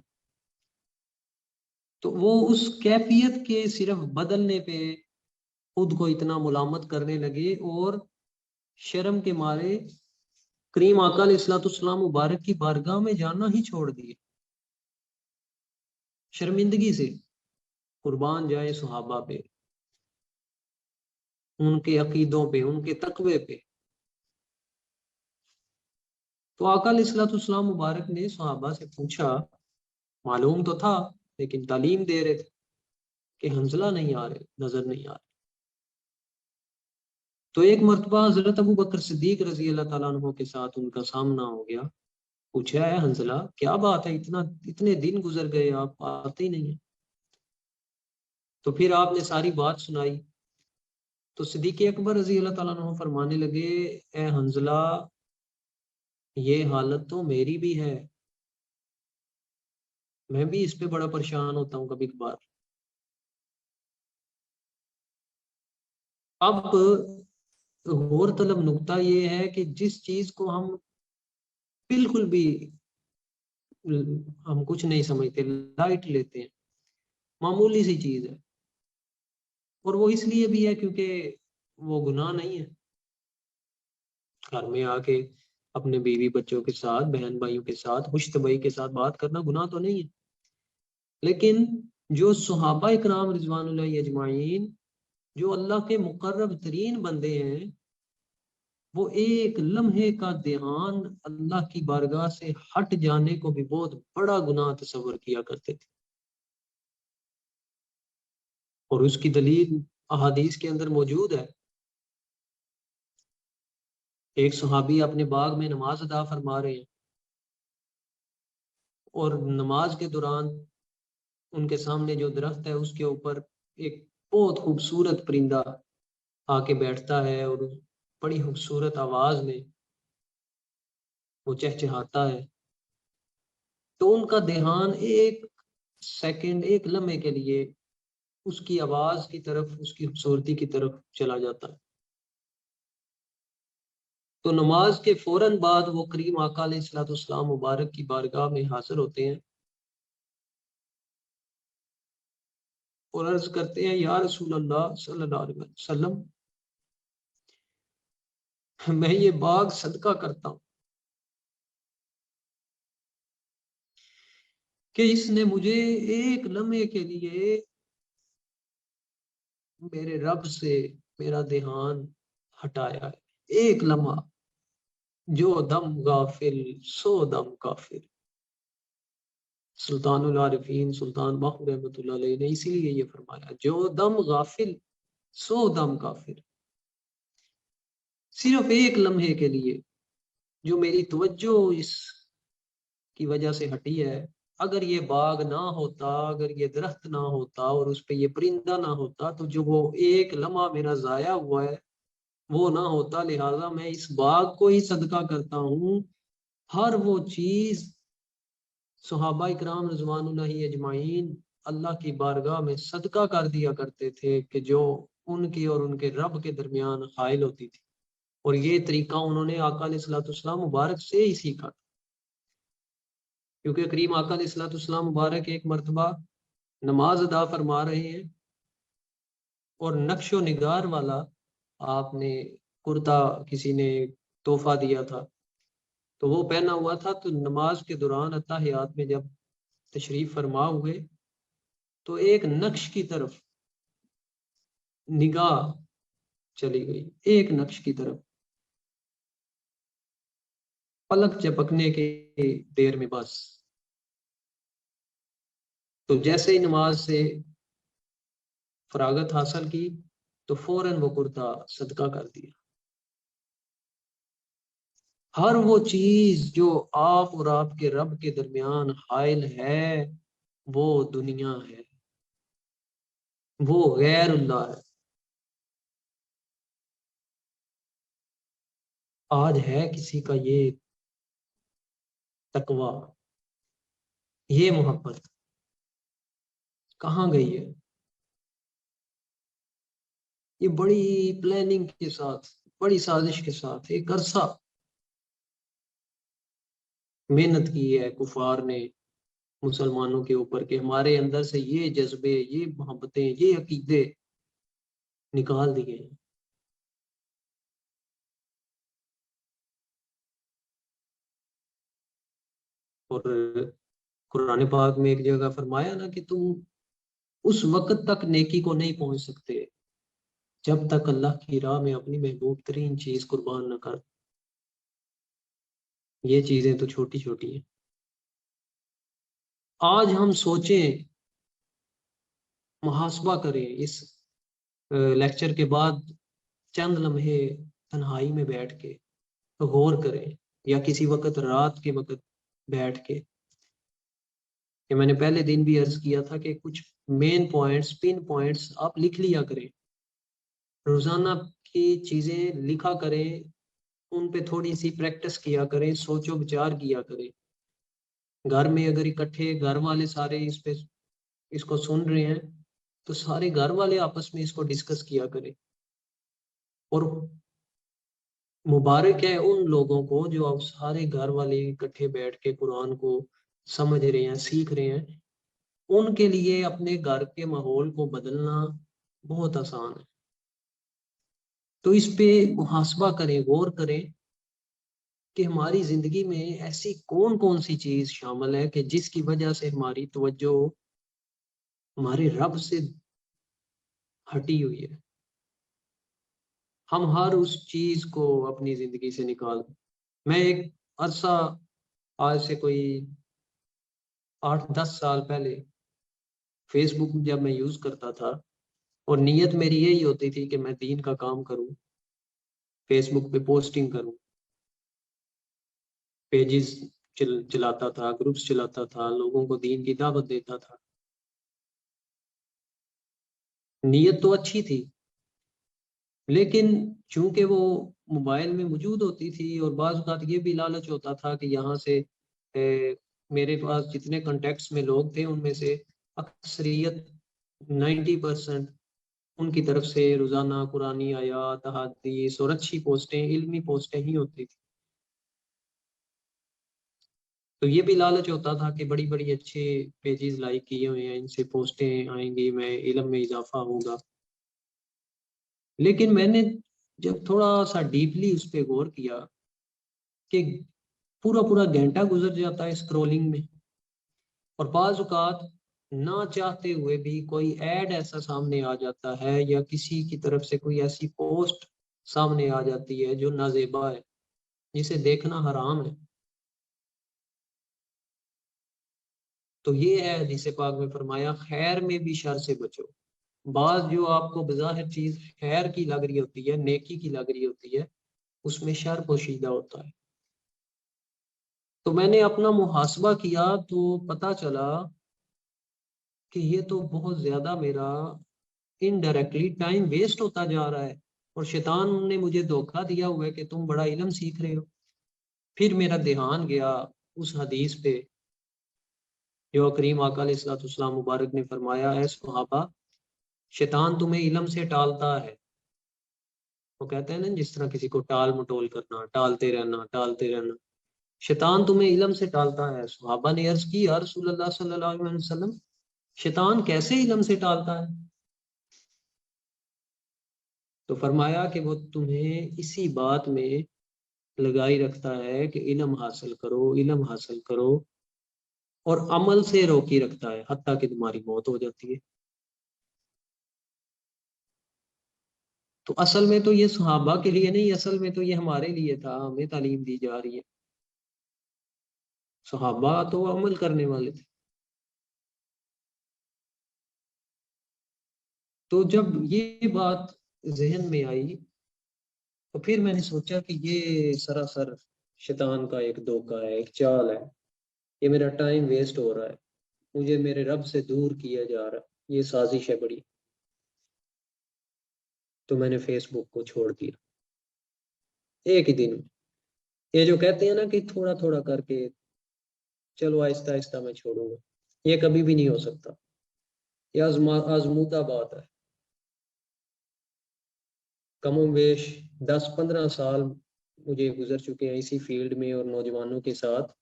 تو وہ اس کیفیت کے صرف بدلنے پہ خود کو اتنا ملامت کرنے لگے، اور شرم کے مارے کریم آقا علیہ الصلوۃ والسلام مبارک کی بارگاہ میں جانا ہی چھوڑ دیے، شرمندگی سے۔ قربان جائے صحابہ پہ، ان کے عقیدوں پہ، ان کے تقوی پہ۔ تو آقا علیہ الصلوۃ والسلام مبارک نے صحابہ سے پوچھا، معلوم تو تھا لیکن تعلیم دے رہے تھے کہ حنظلہ نہیں آ رہے، نظر نہیں آ رہے۔ تو ایک مرتبہ حضرت ابو بکر صدیق رضی اللہ تعالیٰ عنہ کے ساتھ ان کا سامنا ہو گیا، پوچھا ہے حنظلہ کیا بات ہے، اتنے دن گزر گئے آپ آتے ہی نہیں ہیں؟ تو پھر آپ نے ساری بات سنائی، تو صدیق اکبر رضی اللہ تعالیٰ عنہ فرمانے لگے، اے حنظلہ یہ حالت تو میری بھی ہے، میں بھی اس پہ بڑا پریشان ہوتا ہوں کبھی کبھار۔ اب غور طلب نقطہ یہ ہے کہ جس چیز کو ہم بالکل بھی ہم کچھ نہیں سمجھتے، لائٹ لیتے ہیں، معمولی سی چیز ہے، اور وہ اس لیے بھی ہے کیونکہ وہ گناہ نہیں ہے۔ گھر میں آ کے اپنے بیوی بچوں کے ساتھ، بہن بھائیوں کے ساتھ، خوش طبعی کے ساتھ بات کرنا گناہ تو نہیں ہے، لیکن جو صحابہ اکرام رضوان اللہ اجمعین، جو اللہ کے مقرب ترین بندے ہیں، وہ ایک لمحے کا دھیان اللہ کی بارگاہ سے ہٹ جانے کو بھی بہت بڑا گناہ تصور کیا کرتے تھے، اور اس کی دلیل احادیث کے اندر موجود ہے۔ ایک صحابی اپنے باغ میں نماز ادا فرما رہے ہیں اور نماز کے دوران ان کے سامنے جو درخت ہے اس کے اوپر ایک بہت خوبصورت پرندہ آ کے بیٹھتا ہے اور بڑی خوبصورت آواز میں وہ چہچہاتا ہے. تو ان کا دھیان ایک سیکنڈ، ایک لمحے کے لیے اس کی آواز کی طرف، اس کی خوبصورتی کی طرف چلا جاتا ہے. تو نماز کے فوراً بعد وہ کریم آقا علیہ الصلوۃ والسلام مبارک کی بارگاہ میں حاضر ہوتے ہیں اور عرض کرتے ہیں یا رسول اللہ صلی اللہ علیہ وسلم، میں یہ باغ صدقہ کرتا ہوں کہ اس نے مجھے ایک لمحے کے لیے میرے رب سے میرا دھیان ہٹایا ہے. ایک لمحہ، جو دم غافل سو دم کافر. سلطان العارفین سلطان باہو رحمۃ اللہ علیہ نے اسی لیے یہ فرمایا، جو دم غافل سو دم کافر. صرف ایک لمحے کے لیے جو میری توجہ اس کی وجہ سے ہٹی ہے، اگر یہ باغ نہ ہوتا، اگر یہ درخت نہ ہوتا اور اس پہ یہ پرندہ نہ ہوتا، تو جو وہ ایک لمحہ میرا ضائع ہوا ہے وہ نہ ہوتا. لہٰذا میں اس باغ کو ہی صدقہ کرتا ہوں. ہر وہ چیز صحابہ اکرام رضوان اللہ اجمعین اللہ کی بارگاہ میں صدقہ کر دیا کرتے تھے کہ جو ان کی اور ان کے رب کے درمیان حائل ہوتی تھی. اور یہ طریقہ انہوں نے آقا علیہ الصلوۃ والسلام مبارک سے ہی سیکھا، کیونکہ کریم آقا علیہ الصلوۃ والسلام مبارک ایک مرتبہ نماز ادا فرما رہے ہیں اور نقش و نگار والا آپ نے کرتا کسی نے تحفہ دیا تھا تو وہ پہنا ہوا تھا. تو نماز کے دوران اتحیات میں جب تشریف فرما ہوئے تو ایک نقش کی طرف نگاہ چلی گئی، ایک نقش کی طرف، پلک چپکنے کے دیر میں بس. تو جیسے ہی نماز سے فراغت حاصل کی تو فوراً وہ کرتا صدقہ کر دیا. ہر وہ چیز جو آپ اور آپ کے رب کے درمیان حائل ہے وہ دنیا ہے، وہ غیر اللہ ہے. آج ہے کسی کا یہ تقوی، یہ محبت کہاں گئی ہے؟ یہ بڑی پلاننگ کے ساتھ، بڑی سازش کے ساتھ ایک عرصہ محنت کی ہے کفار نے مسلمانوں کے اوپر کہ ہمارے اندر سے یہ جذبے، یہ محبتیں، یہ عقیدے نکال دیے ہیں. اور قرآن پاک میں ایک جگہ فرمایا نا کہ تم اس وقت تک نیکی کو نہیں پہنچ سکتے جب تک اللہ کی راہ میں اپنی محبوب ترین چیز قربان نہ کر. یہ چیزیں تو چھوٹی چھوٹی ہیں. آج ہم سوچیں، محاسبہ کریں، اس لیکچر کے بعد چند لمحے تنہائی میں بیٹھ کے غور کریں، یا کسی وقت رات کے وقت بیٹھ کے، کہ میں نے پہلے دن بھی عرض کیا تھا کہ کچھ مین پوائنٹس، پن پوائنٹس آپ لکھ لیا کریں. روزانہ کی چیزیں لکھا کریں، ان پہ تھوڑی سی پریکٹس کیا کریں، سوچ و بچار کیا کریں. گھر میں اگر اکٹھے گھر والے سارے اس کو سن رہے ہیں تو سارے گھر والے آپس میں اس کو ڈسکس کیا کریں. اور مبارک ہے ان لوگوں کو جو اب سارے گھر والے اکٹھے بیٹھ کے قرآن کو سمجھ رہے ہیں، سیکھ رہے ہیں. ان کے لیے اپنے گھر کے ماحول کو بدلنا بہت آسان ہے. تو اس پہ محاسبہ کریں، غور کریں کہ ہماری زندگی میں ایسی کون کون سی چیز شامل ہے کہ جس کی وجہ سے ہماری توجہ ہمارے رب سے ہٹی ہوئی ہے. ہم ہر اس چیز کو اپنی زندگی سے نکال دیں. میں ایک عرصہ، آج سے کوئی 8-10 سال پہلے فیس بک جب میں یوز کرتا تھا اور نیت میری یہی ہوتی تھی کہ میں دین کا کام کروں، فیس بک پہ پوسٹنگ کروں. پیجز چلاتا تھا، گروپس چلاتا تھا، لوگوں کو دین کی دعوت دیتا تھا. نیت تو اچھی تھی، لیکن چونکہ وہ موبائل میں موجود ہوتی تھی اور بعض اوقات یہ بھی لالچ ہوتا تھا کہ یہاں سے میرے پاس جتنے کنٹیکٹس میں لوگ تھے ان میں سے اکثریت 90% ان کی طرف سے روزانہ قرآنی آیات، احادیث اور اچھی پوسٹیں، علمی پوسٹیں ہی ہوتی تھی. تو یہ بھی لالچ ہوتا تھا کہ بڑی بڑی اچھے پیجز لائک کیے ہوئے ہیں، ان سے پوسٹیں آئیں گی، میں علم میں اضافہ ہوگا. لیکن میں نے جب تھوڑا سا ڈیپلی اس پہ غور کیا کہ پورا پورا گھنٹہ گزر جاتا ہے اسکرولنگ میں، اور بعض اوقات نہ چاہتے ہوئے بھی کوئی ایڈ ایسا سامنے آ جاتا ہے یا کسی کی طرف سے کوئی ایسی پوسٹ سامنے آ جاتی ہے جو نازیبا ہے، جسے دیکھنا حرام ہے. تو یہ ہے حدیث پاک میں فرمایا خیر میں بھی شر سے بچو. بعض جو آپ کو بظاہر چیز خیر کی لگ رہی ہوتی ہے، نیکی کی لگ رہی ہوتی ہے، اس میں شر پوشیدہ ہوتا ہے. تو میں نے اپنا محاسبہ کیا تو پتا چلا کہ یہ تو بہت زیادہ میرا انڈائریکٹلی ٹائم ویسٹ ہوتا جا رہا ہے، اور شیطان نے مجھے دھوکہ دیا ہوا ہے کہ تم بڑا علم سیکھ رہے ہو. پھر میرا دھیان گیا اس حدیث پہ جو کریم آقا علیہ الصلوۃ والسلام مبارک نے فرمایا ہے صحابہ، شیطان تمہیں علم سے ٹالتا ہے. وہ کہتے ہیں نا جس طرح کسی کو ٹال مٹول کرنا، ٹالتے رہنا ٹالتے رہنا. شیطان تمہیں علم سے ٹالتا ہے. صحابہ نے عرض کی یا رسول اللہ صلی اللہ علیہ وسلم، شیطان کیسے علم سے ٹالتا ہے؟ تو فرمایا کہ وہ تمہیں اسی بات میں لگائی رکھتا ہے کہ علم حاصل کرو، علم حاصل کرو، اور عمل سے روکی رکھتا ہے حتیٰ کہ تمہاری موت ہو جاتی ہے. تو اصل میں تو یہ صحابہ کے لیے نہیں، اصل میں تو یہ ہمارے لیے تھا، ہمیں تعلیم دی جا رہی ہے. صحابہ تو عمل کرنے والے تھے. تو جب یہ بات ذہن میں آئی تو پھر میں نے سوچا کہ یہ سراسر شیطان کا ایک دھوکہ ہے، ایک چال ہے. یہ میرا ٹائم ویسٹ ہو رہا ہے، مجھے میرے رب سے دور کیا جا رہا ہے، یہ سازش ہے بڑی. تو میں نے فیس بک کو چھوڑ دیا ایک ہی دن میں. یہ جو کہتے ہیں نا کہ تھوڑا تھوڑا کر کے چلو آہستہ آہستہ میں چھوڑوں گا، یہ کبھی بھی نہیں ہو سکتا. یہ آزمودہ بات ہے. کم و بیش 10-15 سال مجھے گزر چکے ہیں اسی فیلڈ میں، اور نوجوانوں کے ساتھ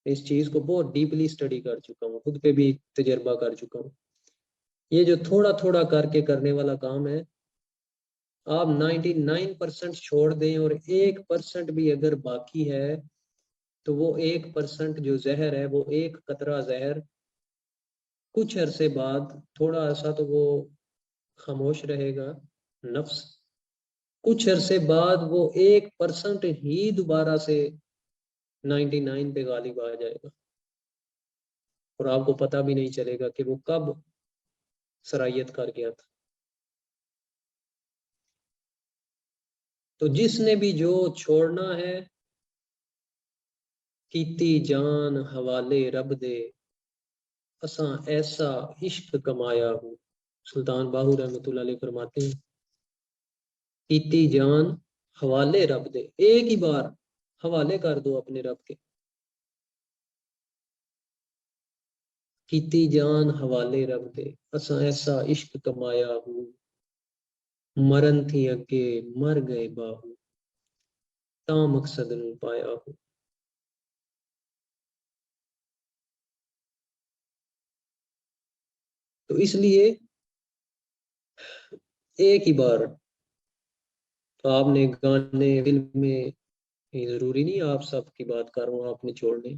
اس چیز کو بہت ڈیپلی اسٹڈی کر چکا ہوں، خود پہ بھی تجربہ کر چکا ہوں. یہ جو تھوڑا تھوڑا کر کے کرنے والا کام ہے، آپ 99% چھوڑ دیں اور 1% بھی اگر باقی ہے تو وہ 1% جو زہر ہے، وہ ایک قطرہ زہر کچھ عرصے بعد تھوڑا عرصہ تو وہ خاموش رہے گا نفس، کچھ عرصے بعد وہ 1% ہی دوبارہ سے 99 پہ غالب آ جائے گا، اور آپ کو پتہ بھی نہیں چلے گا کہ وہ کب سرایت کر گیا تھا. تو جس نے بھی جو چھوڑنا ہے، کیتی جان حوالے رب دے، اساں ایسا عشق کمایا ہوں. سلطان باہو رحمۃ اللہ علیہ فرماتے ہیں کیتی جان حوالے رب دے، ایک ہی بار حوالے کر دو اپنے رب کے. کیتی جان حوالے رب دے، اساں ایسا عشق کمایا ہوں، مرن تھی اگے مر گئے باہو، تاں مقصد نوں پایا ہوں. تو اس لیے ایک ہی بار تو آپ نے گانے فلمیں، یہ ضروری نہیں آپ سب کی بات کر رہا ہوں آپ نے چھوڑنے،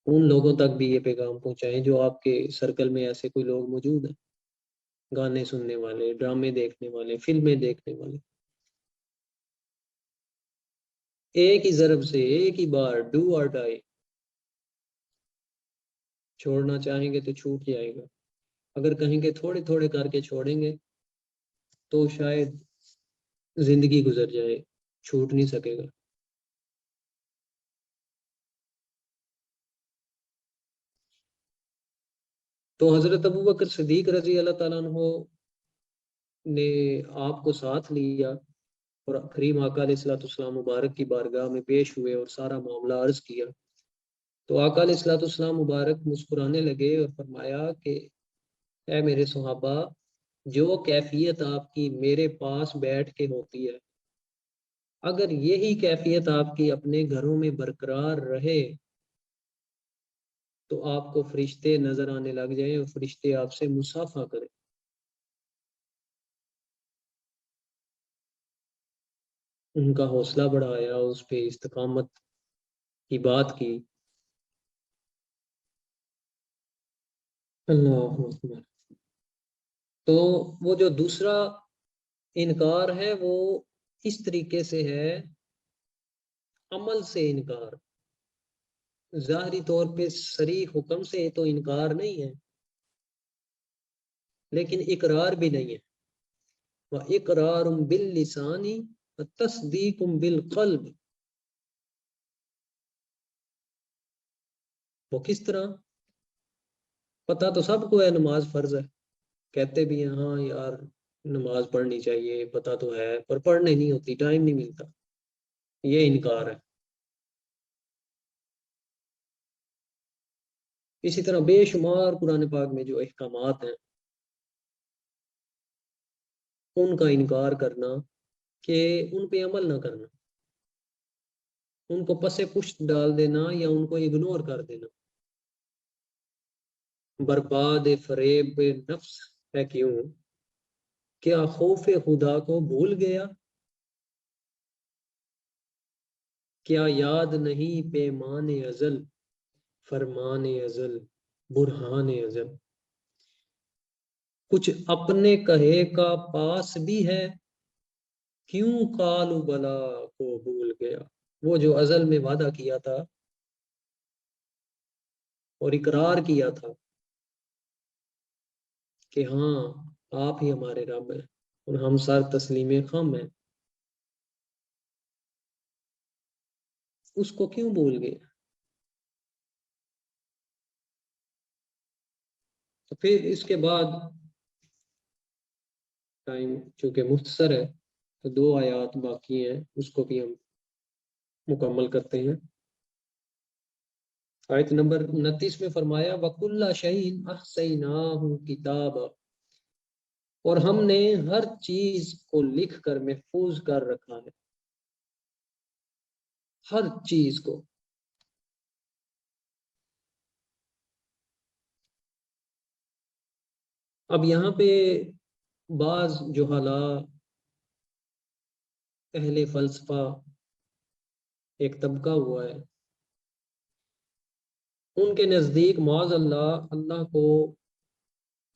ان لوگوں تک بھی یہ پیغام پہنچائیں جو آپ کے سرکل میں ایسے کوئی لوگ موجود ہیں، گانے سننے والے، ڈرامے دیکھنے والے، فلمیں دیکھنے والے. ایک ہی ضرب سے، ایک ہی بار، ڈو اور ڈائی. چھوڑنا چاہیں گے تو چھوٹ جائے گا، اگر کہیں گے تھوڑے تھوڑے کر کے چھوڑیں گے تو شاید زندگی گزر جائے، چھوٹ نہیں سکے گا. تو حضرت ابو بکر صدیق رضی اللہ تعالیٰ عنہ نے آپ کو ساتھ لیا اور کریم آقا علیہ الصلوۃ والسلام مبارک کی بارگاہ میں پیش ہوئے اور سارا معاملہ عرض کیا. تو آقا علیہ الصلوۃ والسلام مبارک مسکرانے لگے اور فرمایا کہ اے میرے صحابہ، جو کیفیت آپ کی میرے پاس بیٹھ کے ہوتی ہے، اگر یہی کیفیت آپ کی اپنے گھروں میں برقرار رہے تو آپ کو فرشتے نظر آنے لگ جائیں اور فرشتے آپ سے مصافحہ کریں. ان کا حوصلہ بڑھایا، اس پہ استقامت کی بات کی. اللہ اکبر. تو وہ جو دوسرا انکار ہے وہ اس طریقے سے ہے، عمل سے انکار. ظاہری طور پہ صریح حکم سے تو انکار نہیں ہے، لیکن اقرار بھی نہیں ہے. وَإِقْرَارٌ بِاللِّسَانِ وَتَصْدِيقٌ بِالْقَلْبِ. وہ کس طرح؟ پتہ تو سب کو ہے نماز فرض ہے، کہتے بھی ہیں ہاں یار نماز پڑھنی چاہیے، پتہ تو ہے، پر پڑھنے نہیں ہوتی، ٹائم نہیں ملتا. یہ انکار ہے. اسی طرح بے شمار قرآن پاک میں جو احکامات ہیں ان کا انکار کرنا، کہ ان پہ عمل نہ کرنا، ان کو پس پشت ڈال دینا یا ان کو اگنور کر دینا. برباد فریب نفس ہے کیوں؟ کیا خوف خدا کو بھول گیا؟ کیا یاد نہیں پیمان ازل، فرمان ازل، برہان ازل. کچھ اپنے کہے کا پاس بھی ہے، کیوں کالو بلا کو بھول گیا. وہ جو ازل میں وعدہ کیا تھا اور اقرار کیا تھا کہ ہاں آپ ہی ہمارے رب ہیں اور ہم سر تسلیم خم ہیں، اس کو کیوں بھول گئے؟ تو پھر اس کے بعد ٹائم چونکہ مختصر ہے تو 2 آیات باقی ہیں، اس کو بھی ہم مکمل کرتے ہیں. آیت نمبر 29 میں فرمایا وَكُلَّ شَيْءٍ أَحْصَيْنَاهُ كِتَابًا. اور ہم نے ہر چیز کو لکھ کر محفوظ کر رکھا ہے، ہر چیز کو. اب یہاں پہ بعض جہلاء، اہل فلسفہ، ایک طبقہ ہوا ہے، ان کے نزدیک معاذ اللہ اللہ کو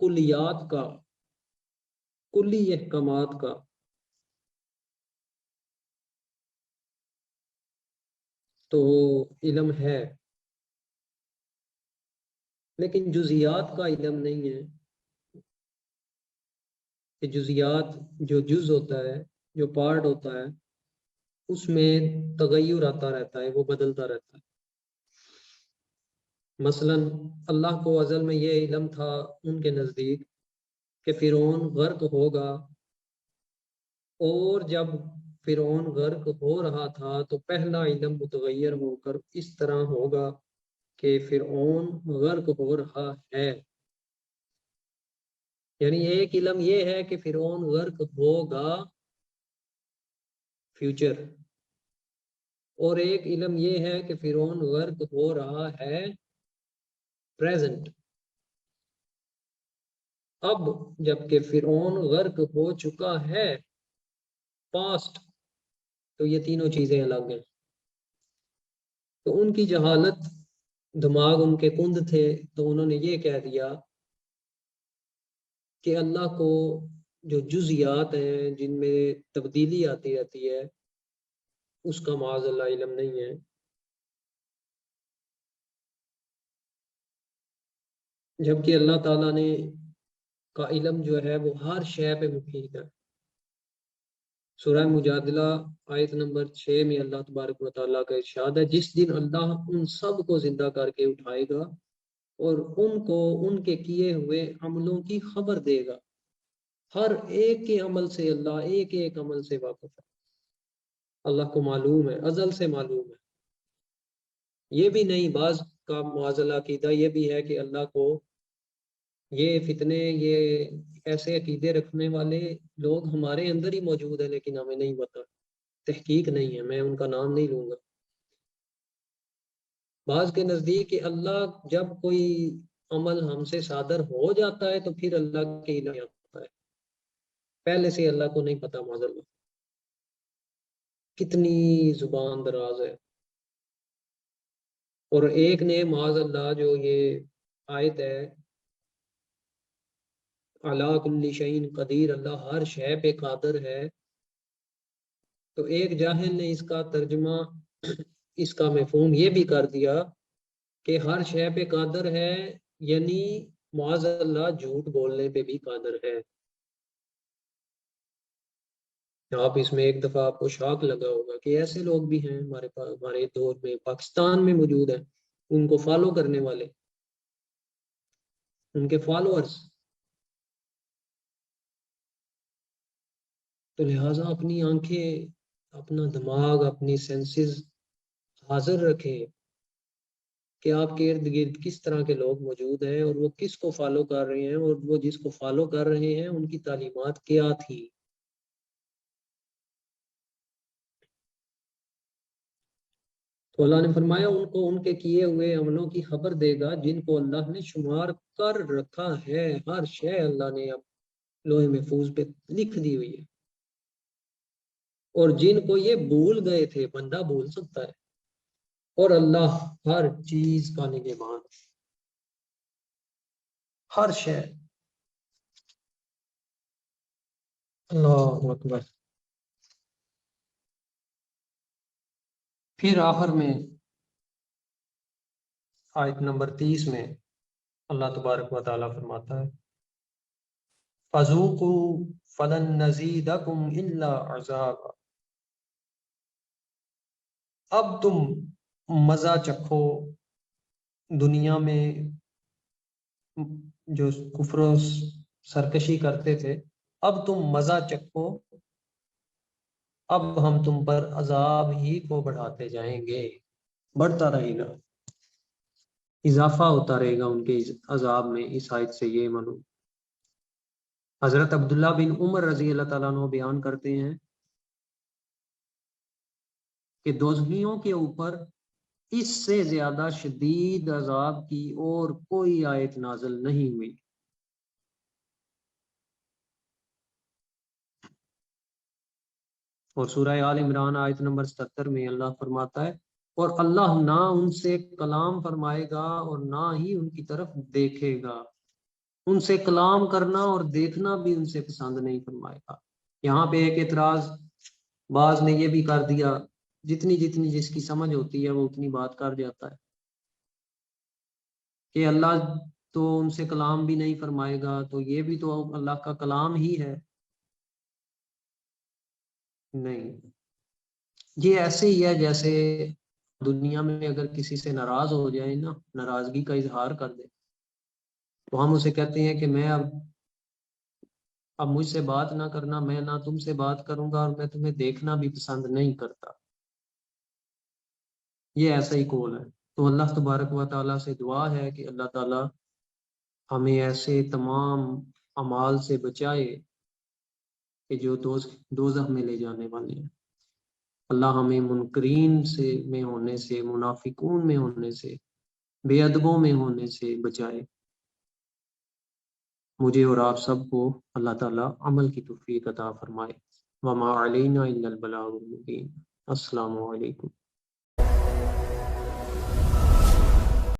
کلیات کا، کلی احکامات کا تو علم ہے، لیکن جزیات کا علم نہیں ہے. کہ جزیات، جو جز ہوتا ہے، جو پارٹ ہوتا ہے، اس میں تغیر آتا رہتا ہے، وہ بدلتا رہتا ہے. مثلا اللہ کو ازل میں یہ علم تھا ان کے نزدیک کہ فرعون غرق ہوگا، اور جب فرعون غرق ہو رہا تھا تو پہلا علم متغیر ہو کر اس طرح ہوگا کہ فرعون غرق ہو رہا ہے. یعنی ایک علم یہ ہے کہ فرعون غرق ہوگا فیوچر، اور ایک علم یہ ہے کہ فرعون غرق ہو رہا ہے پریزنٹ. اب جب کہ فرعون غرق ہو چکا ہے پاسٹ، تو یہ تینوں چیزیں الگ ہیں. تو ان کی جہالت، دماغ ان کے کند تھے، تو انہوں نے یہ کہہ دیا کہ اللہ کو جو جزیات ہیں جن میں تبدیلی آتی رہتی ہے اس کا معاذ اللہ علم نہیں ہے، جبکہ اللہ تعالیٰ نے کا علم جو ہے وہ ہر شے پہ محیط ہے. سورہ مجادلہ آیت نمبر 6 میں اللہ تبارک و تعالیٰ کا ارشاد ہے جس دن اللہ ان سب کو زندہ کر کے اٹھائے گا اور ان کو ان کے کیے ہوئے عملوں کی خبر دے گا۔ ہر ایک کے عمل سے اللہ ایک ایک عمل سے واقف ہے، اللہ کو معلوم ہے، ازل سے معلوم ہے۔ یہ بھی نہیں، بعض کا معزلہ عقیدہ یہ بھی ہے کہ اللہ کو یہ فتنے، یہ ایسے عقیدے رکھنے والے لوگ ہمارے اندر ہی موجود ہیں لیکن ہمیں نہیں پتا، تحقیق نہیں ہے، میں ان کا نام نہیں لوں گا۔ بعض کے نزدیک کہ اللہ جب کوئی عمل ہم سے صادر ہو جاتا ہے تو پھر اللہ کے علم آتا ہے، پہلے سے اللہ کو نہیں پتا معاذ اللہ۔ کتنی زبان دراز ہے۔ اور ایک نے معاذ اللہ جو یہ آیت ہے عَلَىٰ كُلِّ شَيْءٍ قدیر، اللہ ہر شے پہ قادر ہے، تو ایک جاہل نے اس کا ترجمہ، اس کا مفہوم یہ بھی کر دیا کہ ہر شے پہ قادر ہے یعنی معاذ اللہ جھوٹ بولنے پہ بھی قادر ہے۔ آپ اس میں ایک دفعہ آپ کو شاک لگا ہوگا کہ ایسے لوگ بھی ہیں ہمارے پاس، ہمارے دور میں پاکستان میں موجود ہیں، ان کو فالو کرنے والے، ان کے فالوورز۔ تو لہٰذا اپنی آنکھیں، اپنا دماغ، اپنی سینسز حاضر رکھیں کہ آپ کے ارد گرد کس طرح کے لوگ موجود ہیں اور وہ کس کو فالو کر رہے ہیں، اور وہ جس کو فالو کر رہے ہیں ان کی تعلیمات کیا تھی۔ تو اللہ نے فرمایا ان کو ان کے کیے ہوئے عملوں کی خبر دے گا جن کو اللہ نے شمار کر رکھا ہے، ہر شے اللہ نے اب لوح محفوظ پہ لکھ دی ہوئی ہے۔ اور جن کو یہ بھول گئے تھے، بندہ بھول سکتا ہے، اور اللہ ہر چیز کا نگہبان، ہر شے۔ اللہ اکبر۔ پھر آخر میں آیت نمبر 30 میں اللہ تبارک و تعالیٰ فرماتا ہے فَذُوقُوا فَلَن نَّزِيدَكُمْ إِلَّا عَذَابًا، اب تم مزہ چکھو دنیا میں جو کفر و سرکشی کرتے تھے، اب تم مزہ چکھو، اب ہم تم پر عذاب ہی کو بڑھاتے جائیں گے، بڑھتا رہے گا، اضافہ ہوتا رہے گا ان کے عذاب میں۔ اس آیت سے یہ معلوم۔ حضرت عبداللہ بن عمر رضی اللہ تعالیٰ عنہ بیان کرتے ہیں کہ دوزخیوں کے اوپر اس سے زیادہ شدید عذاب کی اور کوئی آیت نازل نہیں ہوئی۔ اور سورہ آل عمران آیت نمبر 77 میں اللہ فرماتا ہے اور اللہ نہ ان سے کلام فرمائے گا اور نہ ہی ان کی طرف دیکھے گا، ان سے کلام کرنا اور دیکھنا بھی ان سے پسند نہیں فرمائے گا۔ یہاں پہ ایک اعتراض بعض نے یہ بھی کر دیا، جتنی جس کی سمجھ ہوتی ہے وہ اتنی بات کر جاتا ہے کہ اللہ تو ان سے کلام بھی نہیں فرمائے گا، تو یہ بھی تو اللہ کا کلام ہی ہے۔ نہیں، یہ ایسے ہی ہے جیسے دنیا میں اگر کسی سے ناراض ہو جائے نا، ناراضگی کا اظہار کر دے، تو ہم اسے کہتے ہیں کہ میں اب مجھ سے بات نہ کرنا، میں نہ تم سے بات کروں گا، اور میں تمہیں دیکھنا بھی پسند نہیں کرتا۔ یہ ایسا ہی قول ہے۔ تو اللہ تبارک و تعالیٰ سے دعا ہے کہ اللہ تعالیٰ ہمیں ایسے تمام اعمال سے بچائے کہ جو دوزخ میں لے جانے والے ہیں۔ اللہ ہمیں منکرین میں ہونے سے، منافقون میں ہونے سے، بے ادبوں میں ہونے سے بچائے۔ مجھے اور آپ سب کو اللہ تعالیٰ عمل کی توفیق عطا فرمائے۔ وما علینا الا البلاغ المبین۔ السلام علیکم۔